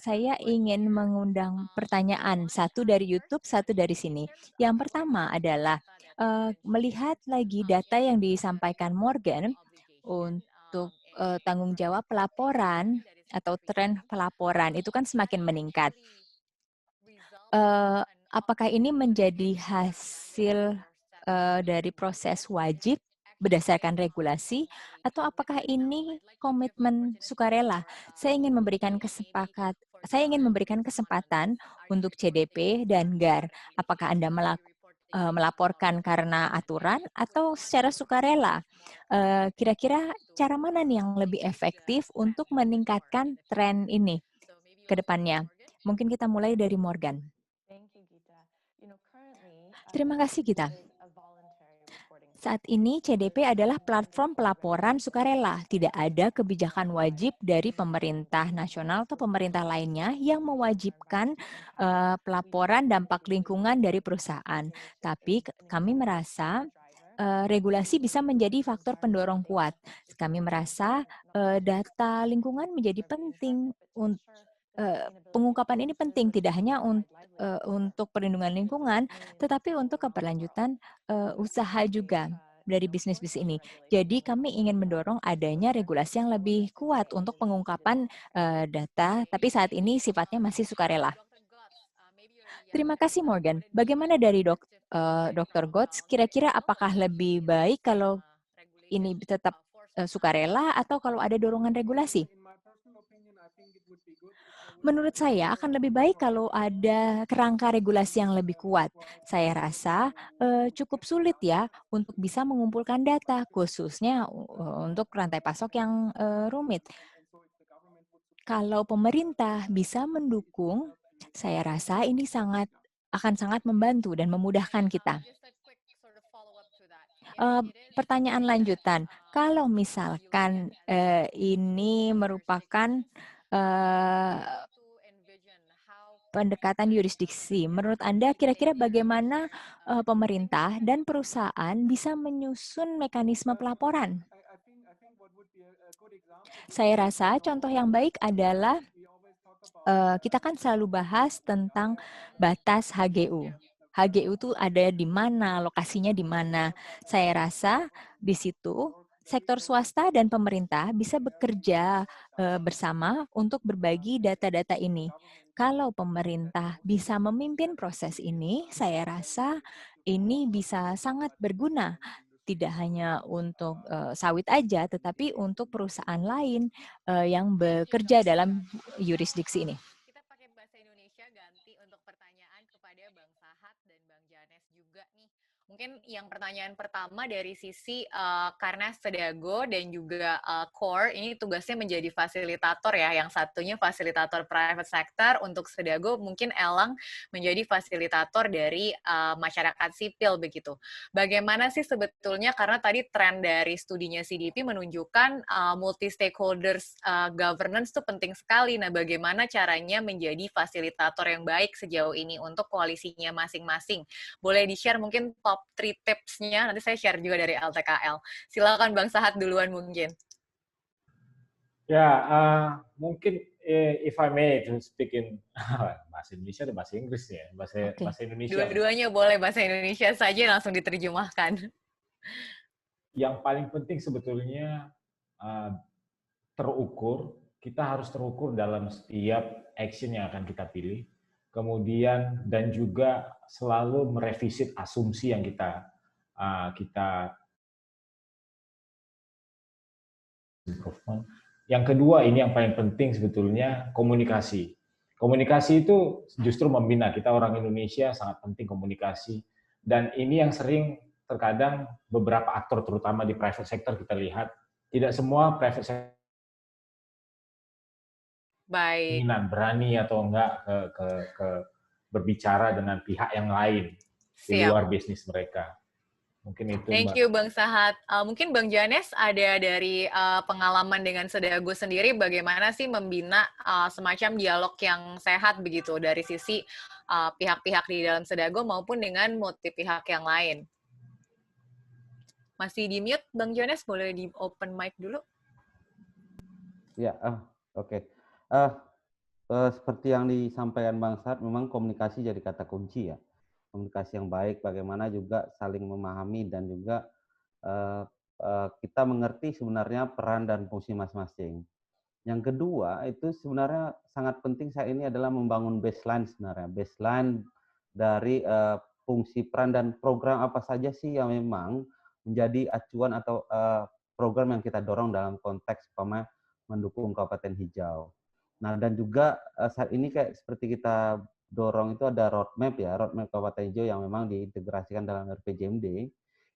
Saya ingin mengundang pertanyaan, satu dari YouTube, satu dari sini. Yang pertama adalah melihat lagi data yang disampaikan Morgan untuk tanggung jawab pelaporan atau tren pelaporan itu kan semakin meningkat. Apakah ini menjadi hasil dari proses wajib berdasarkan regulasi atau apakah ini komitmen sukarela? Saya ingin memberikan kesempatan untuk CDP dan GAR. Apakah Anda melaporkan karena aturan atau secara sukarela? Kira-kira cara mana nih yang lebih efektif untuk meningkatkan tren ini ke depannya? Mungkin kita mulai dari Morgan. Terima kasih, Gita. Saat ini CDP adalah platform pelaporan sukarela. Tidak ada kebijakan wajib dari pemerintah nasional atau pemerintah lainnya yang mewajibkan pelaporan dampak lingkungan dari perusahaan. Tapi kami merasa regulasi bisa menjadi faktor pendorong kuat. Kami merasa data lingkungan menjadi penting pengungkapan ini penting tidak hanya untuk perlindungan lingkungan, tetapi untuk keberlanjutan usaha juga dari bisnis-bisnis ini. Jadi kami ingin mendorong adanya regulasi yang lebih kuat untuk pengungkapan data, tapi saat ini sifatnya masih sukarela. Terima kasih Morgan. Bagaimana dari Dr. Gotts? Kira-kira apakah lebih baik kalau ini tetap sukarela atau kalau ada dorongan regulasi? Menurut saya akan lebih baik kalau ada kerangka regulasi yang lebih kuat. Saya rasa cukup sulit ya untuk bisa mengumpulkan data, khususnya untuk rantai pasok yang rumit. Kalau pemerintah bisa mendukung, saya rasa ini akan sangat membantu dan memudahkan kita. Pertanyaan lanjutan, kalau misalkan ini merupakan pendekatan yurisdiksi. Menurut Anda, kira-kira bagaimana pemerintah dan perusahaan bisa menyusun mekanisme pelaporan? Saya rasa contoh yang baik adalah kita kan selalu bahas tentang batas HGU. HGU itu ada di mana, lokasinya di mana. Saya rasa di situ sektor swasta dan pemerintah bisa bekerja bersama untuk berbagi data-data ini. Kalau pemerintah bisa memimpin proses ini, saya rasa ini bisa sangat berguna. Tidak hanya untuk sawit aja, tetapi untuk perusahaan lain yang bekerja dalam yurisdiksi ini. Kita pakai bahasa Indonesia ganti untuk pertanyaan kepada Bang Sahat dan Bang Janes juga nih. Mungkin yang pertanyaan pertama dari sisi karena Sedago dan juga Core ini tugasnya menjadi fasilitator ya. Yang satunya fasilitator private sector, untuk Sedago mungkin Elang menjadi fasilitator dari masyarakat sipil begitu. Bagaimana sih sebetulnya, karena tadi tren dari studinya CDP menunjukkan multi stakeholders governance itu penting sekali. Nah, bagaimana caranya menjadi fasilitator yang baik sejauh ini untuk koalisinya masing-masing? Boleh di-share mungkin top 3 tips-nya, nanti saya share juga dari LTKL. Silakan Bang Sahat duluan mungkin. Ya, mungkin if I may to speak in bahasa Indonesia atau bahasa Inggris ya? Bahasa Indonesia. Dua-duanya boleh, bahasa Indonesia saja langsung diterjemahkan. Yang paling penting sebetulnya terukur, kita harus terukur dalam setiap action yang akan kita pilih. Kemudian dan juga selalu merevisit asumsi yang kita improvement. Yang kedua, ini yang paling penting sebetulnya, komunikasi. Komunikasi itu justru membina. Kita orang Indonesia sangat penting komunikasi. Dan ini yang sering terkadang beberapa aktor terutama di private sector kita lihat, tidak semua private sector keinginan berani atau enggak ke berbicara dengan pihak yang lain di luar bisnis mereka. Mungkin itu. Thank you Bang Sahat. Mungkin Bang Janes ada dari pengalaman dengan Sedago sendiri, bagaimana sih membina semacam dialog yang sehat begitu dari sisi pihak-pihak di dalam Sedago maupun dengan multi pihak yang lain. Masih di mute Bang Janes, boleh di open mic dulu? Ya, oke. Seperti yang disampaikan Bang Sahat, memang komunikasi jadi kata kunci ya. Komunikasi yang baik, bagaimana juga saling memahami dan juga kita mengerti sebenarnya peran dan fungsi masing-masing. Yang kedua, itu sebenarnya sangat penting saat ini adalah membangun baseline sebenarnya. Baseline dari fungsi peran dan program apa saja sih yang memang menjadi acuan atau program yang kita dorong dalam konteks mendukung Kabupaten Hijau. Nah, dan juga saat ini kayak seperti kita dorong itu ada roadmap ya, roadmap Kabupaten Hijau yang memang diintegrasikan dalam RPJMD.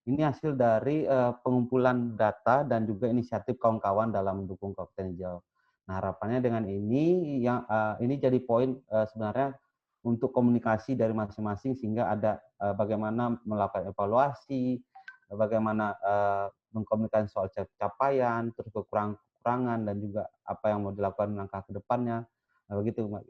Ini hasil dari pengumpulan data dan juga inisiatif kawan-kawan dalam mendukung Kabupaten Hijau. Nah, harapannya dengan ini ini jadi poin sebenarnya untuk komunikasi dari masing-masing sehingga ada bagaimana melakukan evaluasi, bagaimana mengkomunikasikan soal capaian, terus kekurangan dan juga apa yang mau dilakukan langkah ke depannya. Begitu, Mbak.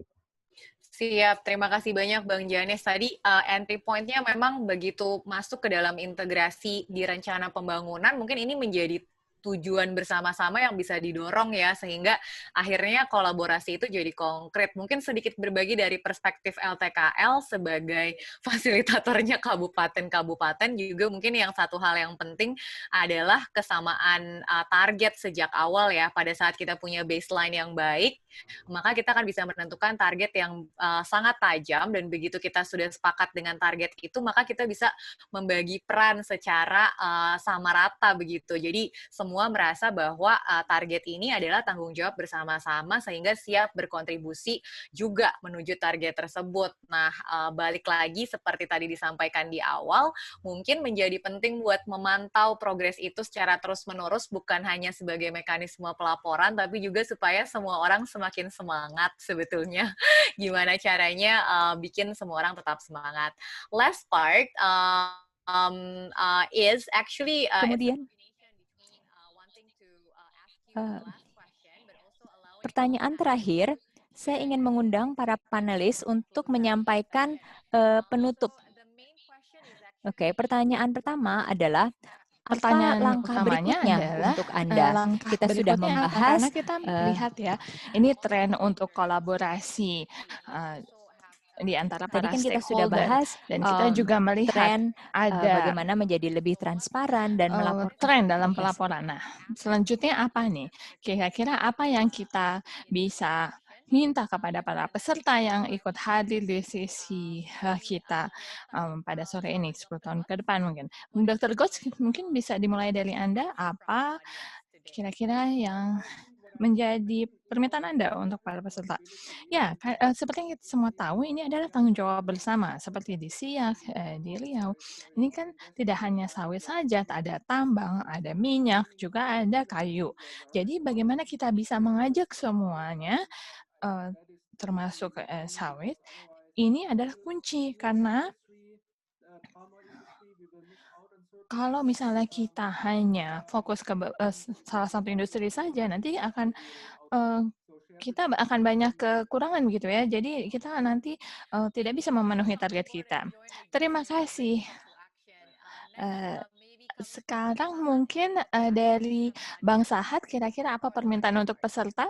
Siap, terima kasih banyak Bang Janes. Tadi entry point-nya memang begitu masuk ke dalam integrasi di rencana pembangunan, mungkin ini menjadi tujuan bersama-sama yang bisa didorong ya, sehingga akhirnya kolaborasi itu jadi konkret. Mungkin sedikit berbagi dari perspektif LTKL sebagai fasilitatornya kabupaten-kabupaten, juga mungkin yang satu hal yang penting adalah kesamaan target sejak awal ya. Pada saat kita punya baseline yang baik, maka kita akan bisa menentukan target yang sangat tajam, dan begitu kita sudah sepakat dengan target itu, maka kita bisa membagi peran secara sama rata begitu. Jadi semua merasa bahwa target ini adalah tanggung jawab bersama-sama sehingga siap berkontribusi juga menuju target tersebut. Nah, balik lagi seperti tadi disampaikan di awal, mungkin menjadi penting buat memantau progres itu secara terus-menerus, bukan hanya sebagai mekanisme pelaporan, tapi juga supaya semua orang semakin semangat sebetulnya. Gimana caranya bikin semua orang tetap semangat. Last part is actually Kemudian pertanyaan terakhir, saya ingin mengundang para panelis untuk menyampaikan penutup. Oke, pertanyaan pertama adalah Pertanyaan langkah utamanya berikutnya adalah untuk Anda? langkah Kita sudah berikutnya apa? membahas Karena kita lihat ya, ini tren untuk kolaborasi di antara tadi para kan kita sudah stakeholder, bahas dan kita juga melihat tren ada bagaimana menjadi lebih transparan dan melaporkan. tren dalam Yes. pelaporan. Nah, selanjutnya apa nih? Kira-kira apa yang kita bisa minta kepada para peserta yang ikut hadir di sesi kita pada sore ini, 10 tahun ke depan mungkin. Dr. Gots, mungkin bisa dimulai dari Anda, apa kira-kira yang menjadi permintaan Anda untuk para peserta? Ya, seperti yang kita semua tahu, ini adalah tanggung jawab bersama. Seperti di Siak, di Riau, ini kan tidak hanya sawit saja, ada tambang, ada minyak, juga ada kayu. Jadi bagaimana kita bisa mengajak semuanya, termasuk sawit, ini adalah kunci, karena kalau misalnya kita hanya fokus ke salah satu industri saja, nanti akan kita akan banyak kekurangan gitu ya. Jadi kita nanti tidak bisa memenuhi target kita. Terima kasih. Sekarang mungkin dari Bang Sahat, kira-kira apa permintaan untuk peserta?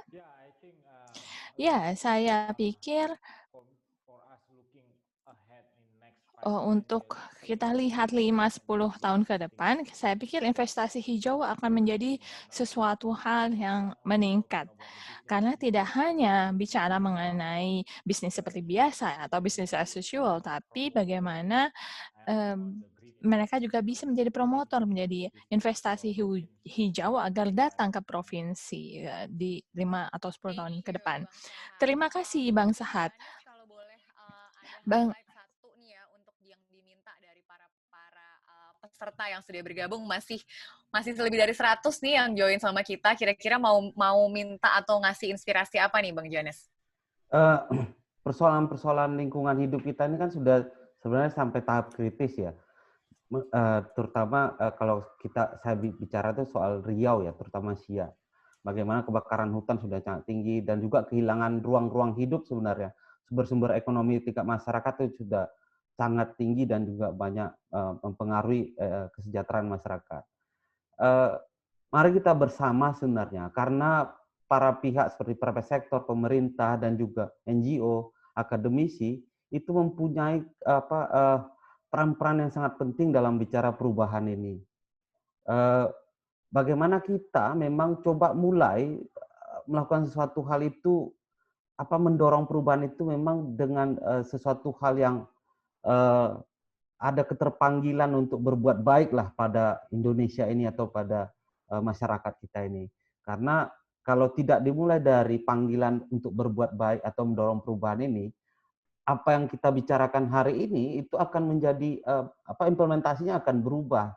Ya, saya pikir untuk kita lihat 5-10 tahun ke depan, saya pikir investasi hijau akan menjadi sesuatu hal yang meningkat. Karena tidak hanya bicara mengenai bisnis seperti biasa atau bisnis as usual, tapi bagaimana mereka juga bisa menjadi promotor, menjadi investasi hijau agar datang ke provinsi di 5 atau 10 tahun ke depan. Terima kasih, Bang Sahat. Bang, peserta yang sudah bergabung masih lebih dari 100 nih yang join sama kita. Kira-kira mau minta atau ngasih inspirasi apa nih Bang Janes? Persoalan-persoalan lingkungan hidup kita ini kan sudah sebenarnya sampai tahap kritis ya. Terutama kalau saya bicara itu soal Riau ya, terutama Siak. Bagaimana kebakaran hutan sudah sangat tinggi dan juga kehilangan ruang-ruang hidup sebenarnya. Sumber-sumber ekonomi tingkat masyarakat itu sudah sangat tinggi dan juga banyak mempengaruhi kesejahteraan masyarakat. Mari kita bersama sebenarnya, karena para pihak seperti private sektor, pemerintah, dan juga NGO, akademisi, itu mempunyai peran-peran yang sangat penting dalam bicara perubahan ini. Bagaimana kita memang coba mulai melakukan sesuatu hal itu, mendorong perubahan itu memang dengan sesuatu hal yang ada keterpanggilan untuk berbuat baiklah pada Indonesia ini atau pada masyarakat kita ini. Karena kalau tidak dimulai dari panggilan untuk berbuat baik atau mendorong perubahan ini, apa yang kita bicarakan hari ini itu akan menjadi implementasinya akan berubah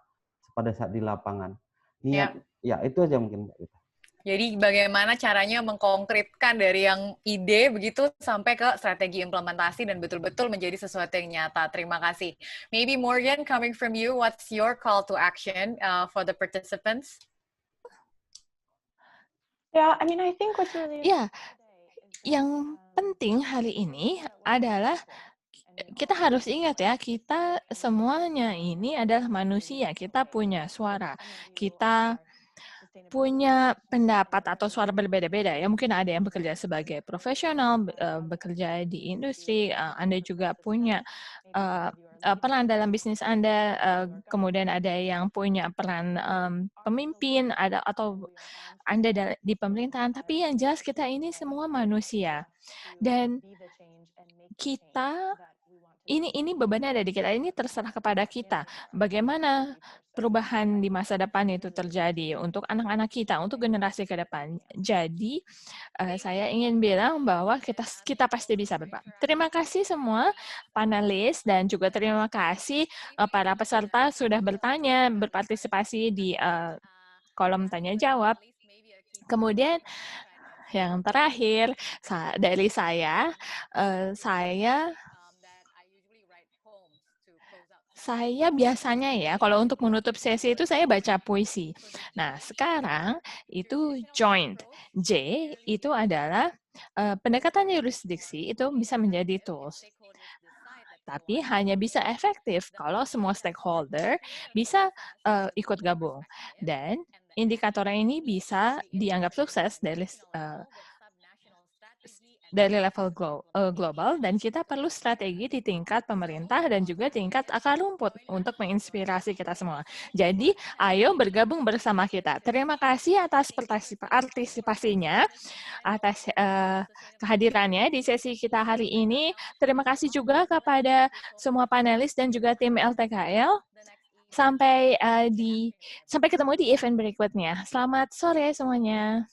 pada saat di lapangan. Niat, ya itu aja mungkin Mbak Rita. Jadi bagaimana caranya mengkonkretkan dari yang ide begitu sampai ke strategi implementasi dan betul-betul menjadi sesuatu yang nyata. Terima kasih. Maybe Morgan, coming from you, what's your call to action for the participants? Yeah, I mean, I think what's really yang penting hari ini adalah kita harus ingat ya, kita semuanya ini adalah manusia, kita punya suara, kita punya pendapat atau suara berbeda-beda ya. Mungkin ada yang bekerja sebagai profesional, bekerja di industri, Anda juga punya peran dalam bisnis Anda, kemudian ada yang punya peran pemimpin, atau Anda di pemerintahan, tapi yang jelas kita ini semua manusia. Dan kita, ini bebannya ada di kita, ini terserah kepada kita. Bagaimana perubahan di masa depan itu terjadi untuk anak-anak kita, untuk generasi ke depan. Jadi, saya ingin bilang bahwa kita pasti bisa berubah. Terima kasih semua panelis dan juga terima kasih para peserta sudah berpartisipasi di kolom tanya jawab. Kemudian yang terakhir dari saya biasanya ya, kalau untuk menutup sesi itu saya baca puisi. Nah, sekarang itu joint. J itu adalah pendekatan yurisdiksi itu bisa menjadi tools. Tapi hanya bisa efektif kalau semua stakeholder bisa ikut gabung. Dan indikator ini bisa dianggap sukses dari level global, dan kita perlu strategi di tingkat pemerintah dan juga tingkat akar rumput untuk menginspirasi kita semua. Jadi, ayo bergabung bersama kita. Terima kasih atas partisipasinya, atas kehadirannya di sesi kita hari ini. Terima kasih juga kepada semua panelis dan juga tim LTKL. Sampai ketemu di event berikutnya. Selamat sore semuanya.